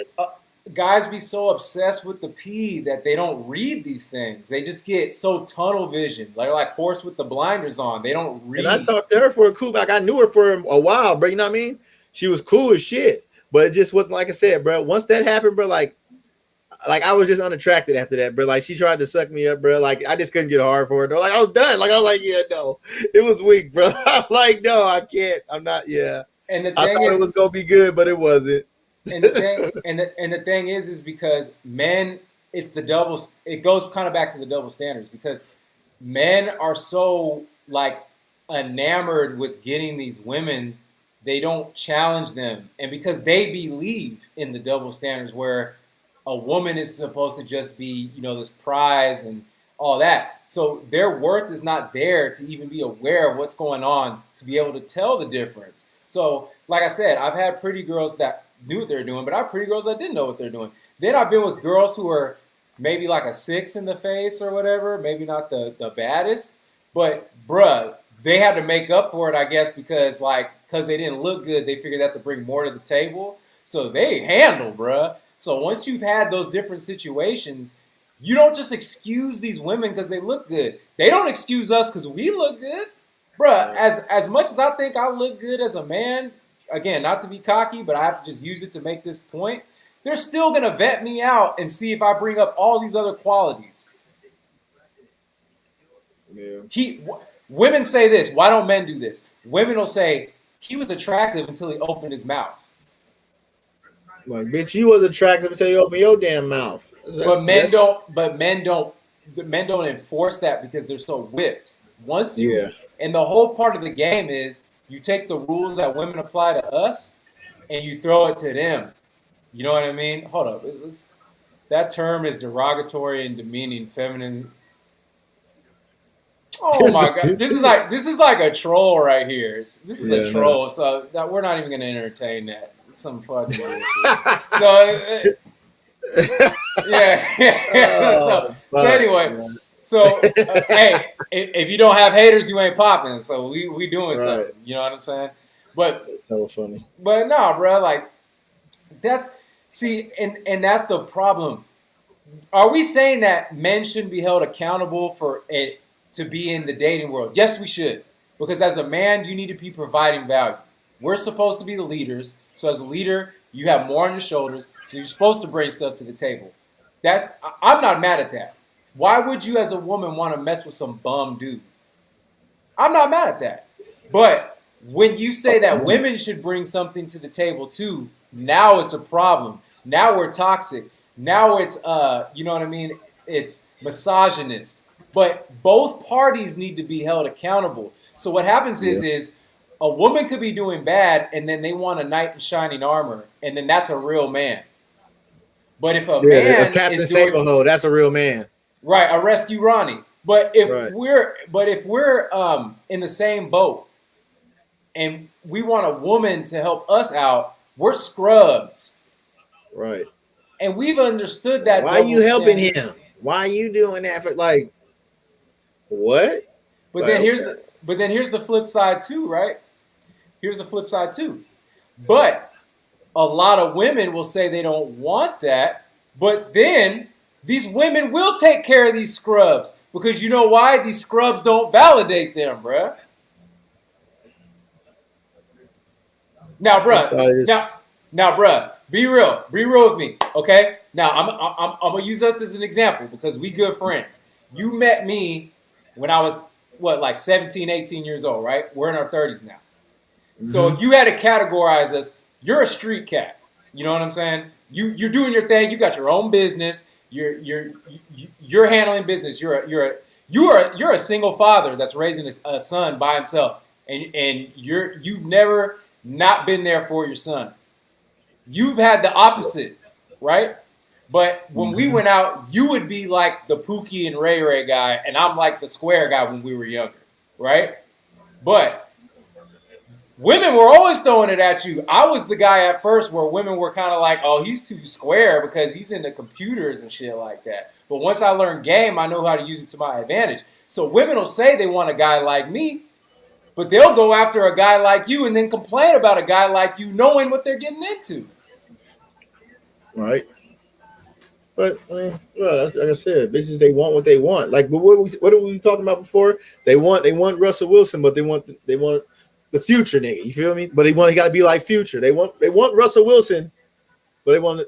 guys be so obsessed with the pee that they don't read these things. They just get so tunnel vision, like horse with the blinders on. They don't read. And I talked to her for a cool. Like I knew her for a while, bro. You know what I mean? She was cool as shit, but it just wasn't like I said, bro. Once that happened, bro, like I was just unattracted after that, bro. Like she tried to suck me up, bro. Like I just couldn't get hard for her. Like I was done. Like I was like, yeah, no, it was weak, bro. I'm like, no, I can't. I'm not. Yeah. And the thing I thought it was gonna be good, but it wasn't. And the thing, and the thing is because men, it's the double. It goes kind of back to the double standards because men are so like enamored with getting these women, they don't challenge them, and because they believe in the double standards where a woman is supposed to just be, this prize and all that. So their worth is not there to even be aware of what's going on to be able to tell the difference. So, like I said, I've had pretty girls that knew what they were doing, but I have pretty girls that didn't know what they're doing. Then I've been with girls who are maybe like a 6 in the face or whatever, maybe not the baddest, but bruh, they had to make up for it, I guess, because they didn't look good, they figured they have to bring more to the table. So they handle, bruh. So once you've had those different situations, you don't just excuse these women because they look good. They don't excuse us because we look good. Bruh, as much as I think I look good as a man, again, not to be cocky, but I have to just use it to make this point, they're still going to vet me out and see if I bring up all these other qualities. Yeah. Women say this. Why don't men do this? Women will say, he was attractive until he opened his mouth. Like, bitch, you was attractive until you open your damn mouth. But men don't enforce that because they're so whipped. And the whole part of the game is you take the rules that women apply to us and you throw it to them. You know what I mean? Hold up. That term is derogatory and demeaning, feminine. Oh my God. This is like a troll right here. This is a troll. So we're not even going to entertain that. Some fucking bullshit. So yeah. So anyway, hey, if you don't have haters, you ain't popping. So we doing something. You know what I'm saying? But that's hella funny. But no, bro. Like that's that's the problem. Are we saying that men shouldn't be held accountable for it to be in the dating world? Yes, we should. Because as a man, you need to be providing value. We're supposed to be the leaders. So as a leader, you have more on your shoulders. So you're supposed to bring stuff to the table. I'm not mad at that. Why would you as a woman want to mess with some bum dude? I'm not mad at that. But when you say that women should bring something to the table too, now it's a problem. Now we're toxic. Now it's, you know what I mean? It's misogynist. But both parties need to be held accountable. So what happens is a woman could be doing bad, and then they want a knight in shining armor, and then that's a real man. But if a man a Captain is doing Sable, that's a real man, right, a rescue Ronnie. But if we're in the same boat, and we want a woman to help us out, we're scrubs, right? And we've understood that. Why are you helping him? Why are you doing that? For like what? But then here's the flip side too, right? Here's the flip side too. But a lot of women will say they don't want that, but then these women will take care of these scrubs because you know why? These scrubs don't validate them, bruh. Now, bruh, be real with me, okay? Now, I'm gonna use us as an example because we good friends. You met me when I was, like 17, 18 years old, right? We're in our 30s now. Mm-hmm. So if you had to categorize us, you're a street cat. You know what I'm saying? You're doing your thing. You got your own business. You're handling business. You're a single father that's raising a son by himself, and you've never not been there for your son. You've had the opposite, right? But when we went out, you would be like the Pookie and Ray Ray guy, and I'm like the square guy when we were younger, right? But women were always throwing it at you. I was the guy at first where women were kind of like, oh, he's too square because he's into computers and shit like that. But once I learned game, I know how to use it to my advantage. So women will say they want a guy like me, but they'll go after a guy like you and then complain about a guy like you knowing what they're getting into. Right. But well, like I said, bitches, they want what they want. Like, but what were we talking about before? They want Russell Wilson, but they want the Future nigga. You feel me? But he got to be like Future. They want Russell Wilson, but they want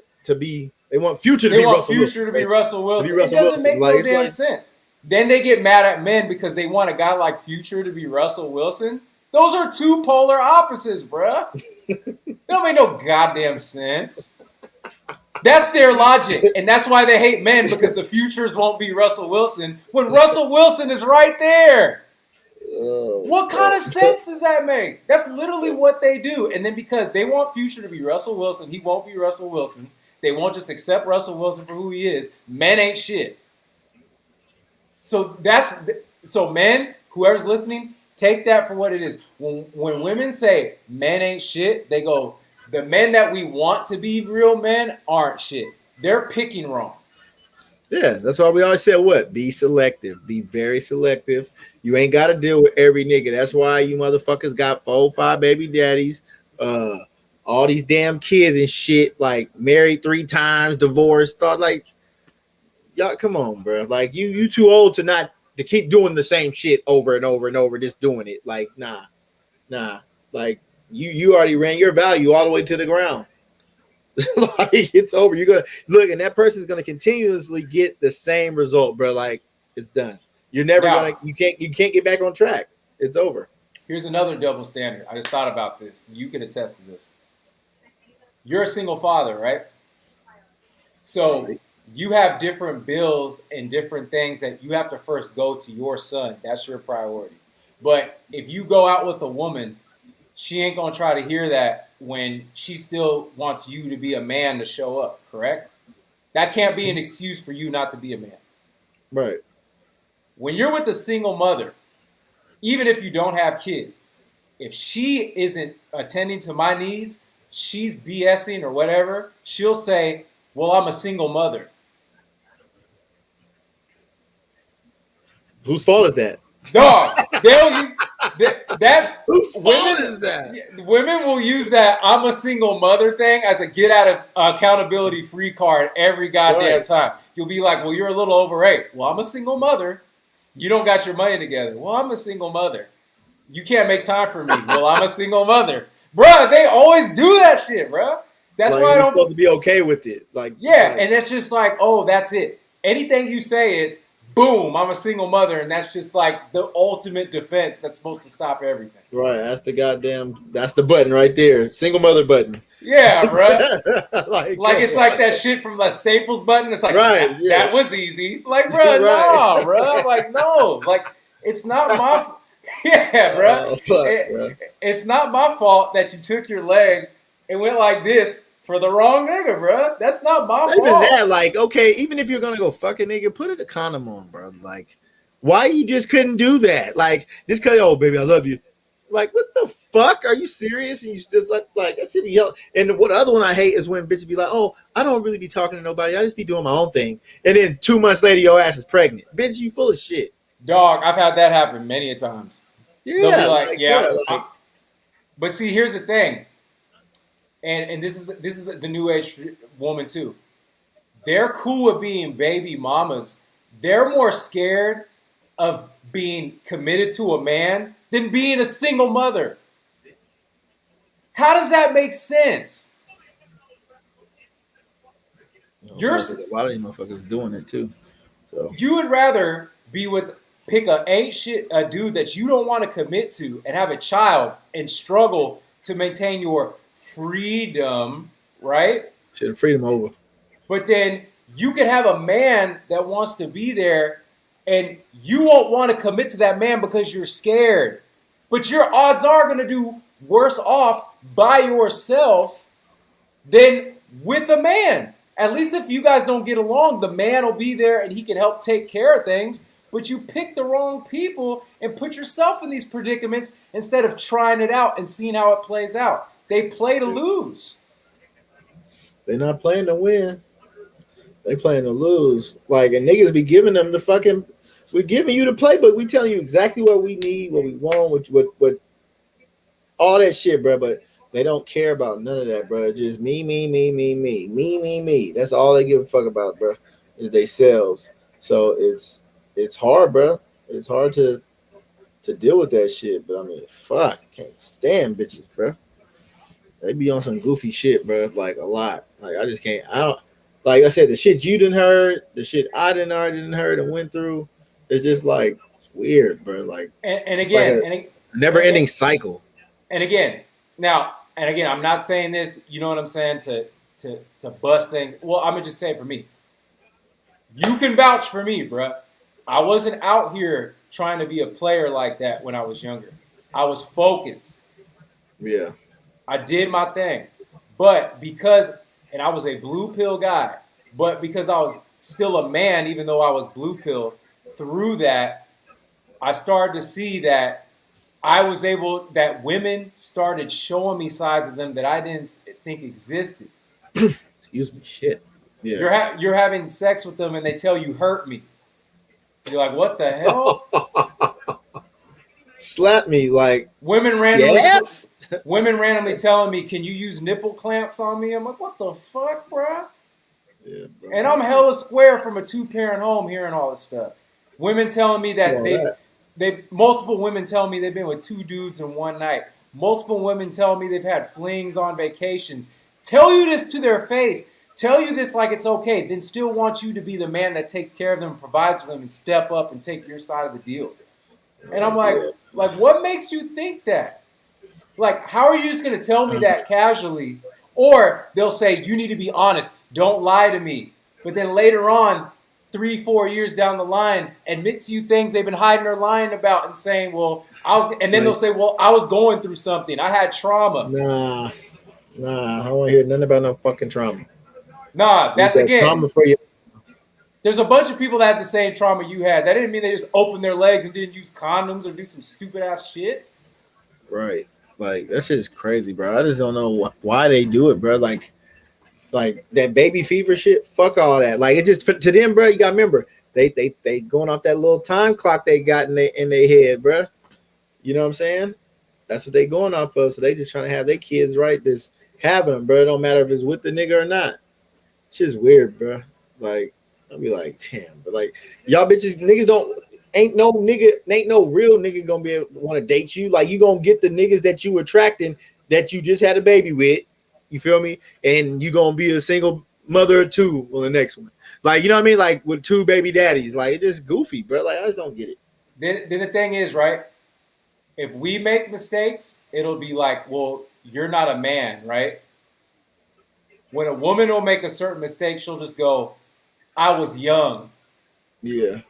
Future to be Russell Wilson. It doesn't make no damn sense. Then they get mad at men because they want a guy like Future to be Russell Wilson. Those are two polar opposites, bruh. They don't make no goddamn sense. That's their logic, and that's why they hate men because the futures won't be Russell Wilson when Russell Wilson is right there. What kind of sense does that make? That's literally what they do. And then because they want Future to be Russell Wilson, he won't be Russell Wilson. They won't just accept Russell Wilson for who he is. Men ain't shit. So men, whoever's listening, take that for what it is. When women say men ain't shit, they go, the men that we want to be real men aren't shit. They're picking wrong. Yeah, that's why we always say what? Be selective. Be very selective. You ain't got to deal with every nigga. That's why you motherfuckers got 4 or 5 baby daddies, all these damn kids and shit, like married 3 times, divorced. Thought like, y'all, come on, bro. Like you too old to keep doing the same shit over and over and over, just doing it. Like, nah. Like you already ran your value all the way to the ground. Like it's over. You're gonna look, and that person's gonna continuously get the same result, bro. Like it's done. You're never you can't get back on track. It's over. Here's another double standard. I just thought about this. You can attest to this. You're a single father, right? So you have different bills and different things that you have to first go to your son. That's your priority. But if you go out with a woman, she ain't gonna try to hear that when she still wants you to be a man to show up, correct? That can't be an excuse for you not to be a man. Right. When you're with a single mother, even if you don't have kids, if she isn't attending to my needs, she's BSing or whatever, she'll say, well, I'm a single mother. Whose fault is that? Dog, they'll use that. Whose fault is that? Women will use that I'm a single mother thing as a get out of accountability free card every goddamn time. You'll be like, well, you're a little overweight. Well, I'm a single mother. You don't got your money together. Well, I'm a single mother. You can't make time for me. Well, I'm a single mother. Bruh, they always do that shit, bruh. That's like, why I don't supposed to be okay with it. Like, yeah, and it's just like, oh, that's it. Anything you say is boom, I'm a single mother, and that's just like the ultimate defense that's supposed to stop everything. Right, that's the button right there. Single mother button. Yeah, bro. like it's like that shit from the Staples button. It's like, that was easy. Like, bro, no, bro. Like, no. Like, it's not Yeah, bro. Oh, fuck, bro. It's not my fault that you took your legs and went like this for the wrong nigga, bro. That's not my Not even fault. that, like, okay, even if you're gonna go fuck a nigga, put a condom on, bro. Like, why you just couldn't do that? Like, just cause, oh baby, I love you. Like, what the fuck? Are you serious? And you just like that should be yelling. And what other one I hate is when bitches be like, oh, I don't really be talking to nobody. I just be doing my own thing. And then 2 months later, your ass is pregnant. Bitch, you full of shit. Dog, I've had that happen many a times. Yeah, They'll be like, yeah. bro, But see, here's the thing. And this is the new age woman too. They're cool with being baby mamas. They're more scared of being committed to a man than being a single mother. How does that make sense? a lot of these motherfuckers doing it too. So You would rather pick a dude that you don't want to commit to and have a child and struggle to maintain your freedom, right? shit, freedom over. But then you could have a man that wants to be there and you won't want to commit to that man because you're scared. But your odds are going to do worse off by yourself than with a man. At least if you guys don't get along, the man will be there and he can help take care of things. But you pick the wrong people and put yourself in these predicaments instead of trying it out and seeing how it plays out. They play to lose. They're not playing to win. They playing to lose. Like, and niggas be giving them the fucking. We're giving you the playbook. We telling you exactly what we need, what we want, what all that shit, bro. But they don't care about none of that, bro. Just me. That's all they give a fuck about, bro. Is they selves. So it's hard, bro. It's hard to deal with that shit. But I mean, fuck, can't stand bitches, bro. They be on some goofy shit, bro. Like a lot. Like I just can't. I don't. Like I said, the shit you didn't heard, the shit I didn't heard and went through. It's just like it's weird, bro. Like and again, like never-ending cycle. And again, I'm not saying this. You know what I'm saying to bust things. Well, I'm gonna just say it for me. You can vouch for me, bro. I wasn't out here trying to be a player like that when I was younger. I was focused. Yeah. I did my thing. But and I was a blue pill guy, but because I was still a man, even though I was blue pill, through that, I started to see that that women started showing me sides of them that I didn't think existed. Excuse me, shit. Yeah. You're having sex with them and they tell you hurt me. You're like, what the hell? Slap me like women randomly. Yes. Women randomly telling me, "Can you use nipple clamps on me?" I'm like, "What the fuck, bro?" Yeah, bro. And I'm hella square from a 2-parent home, hearing all this stuff. Women telling me that multiple women tell me they've been with 2 dudes in one night. Multiple women tell me they've had flings on vacations. Tell you this to their face. Tell you this like it's okay. Then still want you to be the man that takes care of them, provides for them, and step up and take your side of the deal. And I'm like, what makes you think that? Like, how are you just going to tell me that casually? Or they'll say, you need to be honest. Don't lie to me. But then later on, 3-4 years down the line, admit to you things they've been hiding or lying about and saying, they'll say, I was going through something. I had trauma. Nah, I don't want to hear nothing about no fucking trauma. Nah, that's again. Trauma for you. There's a bunch of people that had the same trauma you had. That didn't mean they just opened their legs and didn't use condoms or do some stupid ass shit. Right. Like, that shit is crazy, bro. I just don't know why they do it, bro. Like that baby fever shit. Fuck all that. Like, it just to them, bro. You gotta remember, they going off that little time clock they got in their head, bro. You know what I'm saying? That's what they going off of. So they just trying to have their kids right. Just having them, bro. It don't matter if it's with the nigga or not. Shit's weird, bro. Like, I'll be like, damn, but like, y'all bitches, niggas ain't no real nigga gonna be able to want to date you. Like, you gonna get the niggas that you attracting that you just had a baby with. You feel me? And you gonna be a single mother or 2 on the next one. Like, you know what I mean? Like, with 2 baby daddies. Like, it's just goofy, bro. Like, I just don't get it. Then the thing is, right? If we make mistakes, it'll be like, well, you're not a man, right? When a woman will make a certain mistake, she'll just go, I was young. Yeah.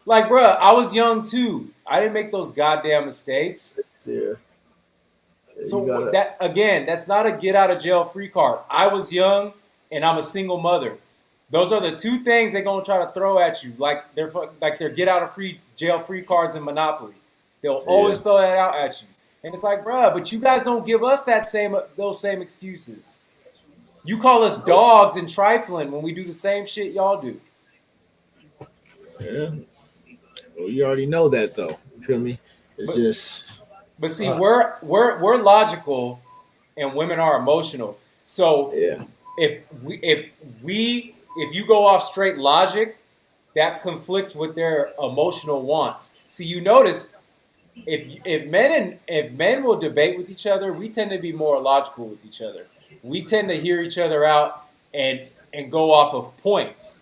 Like, bruh, I was young too. I didn't make those goddamn mistakes. Yeah. So that again, that's not a get out of jail free card. I was young and I'm a single mother. Those are the two things they're gonna try to throw at you, like they're get out of jail free cards in Monopoly. They'll always throw that out at you, and it's like, bruh, but you guys don't give us those same excuses. You call us dogs and trifling when we do the same shit y'all do. Yeah. Well, you already know that though. You feel me? But see, we're logical, and women are emotional. So if you go off straight logic, that conflicts with their emotional wants. See, you notice if men will debate with each other, we tend to be more logical with each other. We tend to hear each other out and go off of points.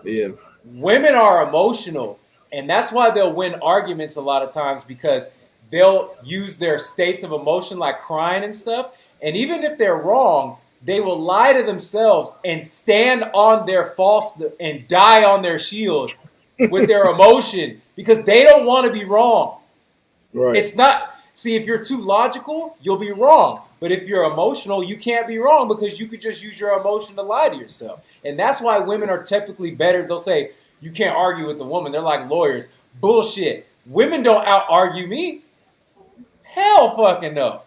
Yeah. Women are emotional, and that's why they'll win arguments a lot of times, because they'll use their states of emotion like crying and stuff. And even if they're wrong, they will lie to themselves and stand on their false and die on their shield with their emotion, because they don't want to be wrong. Right. It's not, see, if you're too logical, you'll be wrong. But if you're emotional, you can't be wrong, because you could just use your emotion to lie to yourself. And that's why women are typically better. They'll say, you can't argue with the woman. They're like lawyers. Bullshit. Women don't out-argue me. Hell fucking no.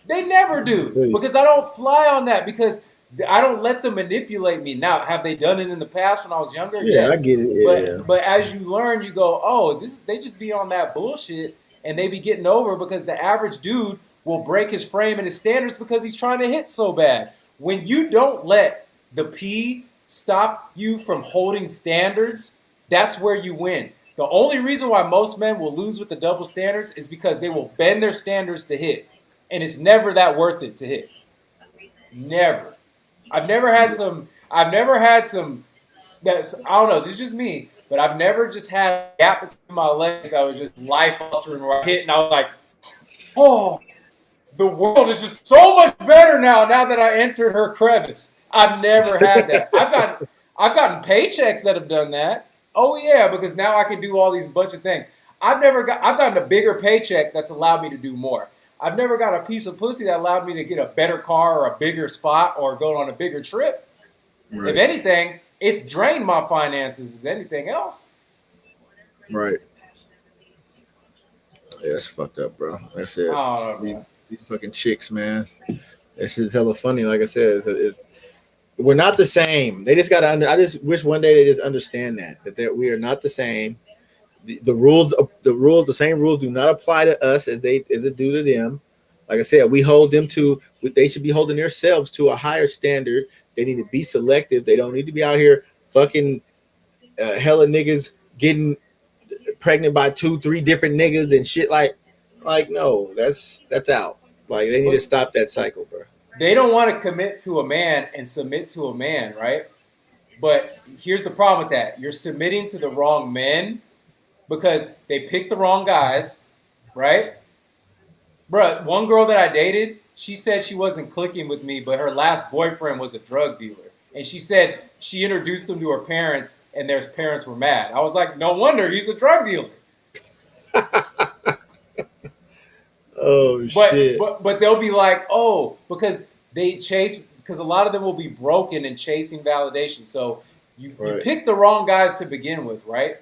They never do, because I don't fly on that, because I don't let them manipulate me. Now, have they done it in the past when I was younger? Yeah, yes. I get it. Yeah. But as you learn, you go, oh, they just be on that bullshit, and they be getting over, because the average dude will break his frame and his standards because he's trying to hit so bad. When you don't let the P stop you from holding standards, that's where you win. The only reason why most men will lose with the double standards is because they will bend their standards to hit. And it's never that worth it to hit. Never. I've never had some, that's, I don't know, this is just me, but I've never just had a gap between my legs that was just life altering where I hit and I was like, oh, the world is just so much better now that I entered her crevice. I've never had that. I've gotten paychecks that have done that. Oh yeah, because now I can do all these bunch of things. I've gotten a bigger paycheck that's allowed me to do more. I've never got a piece of pussy that allowed me to get a better car or a bigger spot or go on a bigger trip. Right. If anything, it's drained my finances as anything else. Right. Yeah, that's fucked up, bro. Like I said, these fucking chicks, man. That shit's hella funny. Like I said, we're not the same. They just gotta I just wish one day they just understand that we are not the same. The same rules do not apply to us as it do to them. Like I said, we hold them they should be holding themselves to a higher standard. They need to be selective. They don't need to be out here fucking hella niggas getting pregnant by 2-3 different niggas and shit. Like no, that's out. Like they need to stop that cycle, bro. They don't want to commit to a man and submit to a man, right? But here's the problem with that. You're submitting to the wrong men because they picked the wrong guys, right? Bruh, one girl that I dated, she said she wasn't clicking with me, but her last boyfriend was a drug dealer. And she said she introduced him to her parents, and their parents were mad. I was like, no wonder, he's a drug dealer. Shit. But they'll be like, oh, because a lot of them will be broken and chasing validation. So you pick the wrong guys to begin with, right?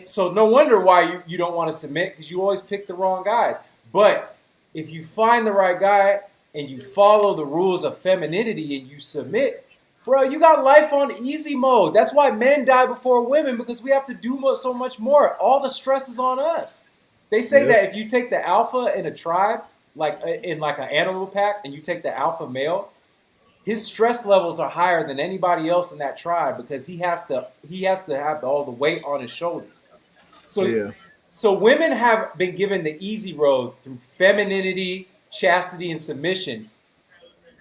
So no wonder why you don't want to submit, because you always pick the wrong guys. But if you find the right guy and you follow the rules of femininity and you submit, bro, you got life on easy mode. That's why men die before women, because we have to do so much more. All the stress is on us. They say that if you take the alpha in a tribe, like in like an animal pack, and you take the alpha male, his stress levels are higher than anybody else in that tribe, because he has to have all the weight on his shoulders. So women have been given the easy road through femininity, chastity, and submission.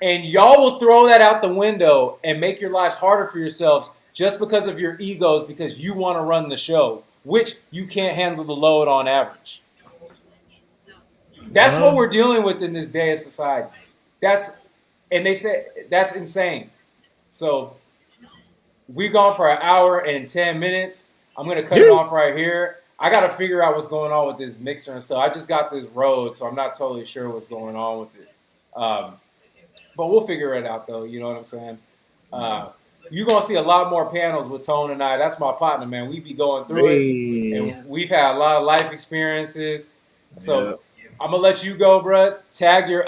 And y'all will throw that out the window and make your lives harder for yourselves just because of your egos, because you want to run the show, which you can't handle the load on average. That's what we're dealing with in this day of society. And they say that's insane. So we've gone for an hour and 10 minutes. I'm going to cut it off right here. I got to figure out what's going on with this mixer and stuff. I just got this Rode, so I'm not totally sure what's going on with it. But we'll figure it out, though. You know what I'm saying? You're going to see a lot more panels with Tone and I. That's my partner, man. We be going through it, and we've had a lot of life experiences. So I'm going to let you go, bro. Tag your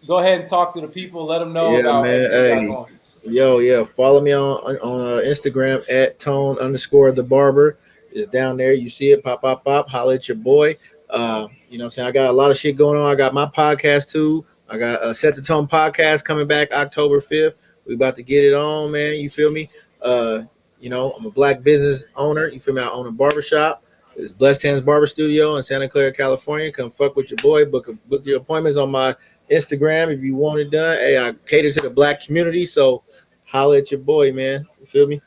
go ahead and talk to the people. Let them know about everything you got going. Follow me on Instagram at tone_the_barber. It's down there. You see it, pop. Holla at your boy. You know what I'm saying? I got a lot of shit going on. I got my podcast too. I got a Set the Tone podcast coming back October 5th. We about to get it on, man. You feel me? You know, I'm a black business owner. You feel me? I own a barbershop. It's Blessed Hands Barber Studio in Santa Clara, California. Come fuck with your boy. Book your appointments on my Instagram if you want it done. Hey, I cater to the black community, so holla at your boy, man. You feel me?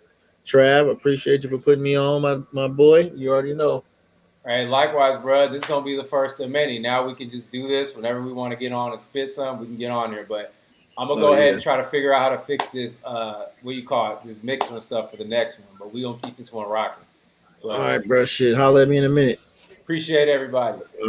Trav, appreciate you for putting me on, my boy. You already know. All right, likewise, bro. This is going to be the first of many. Now we can just do this. Whenever we want to get on and spit some, we can get on here. But I'm going to go ahead and try to figure out how to fix this, this mixer and stuff for the next one. But we're going to keep this one rocking. All right, bro. Shit. Holla at me in a minute. Appreciate everybody.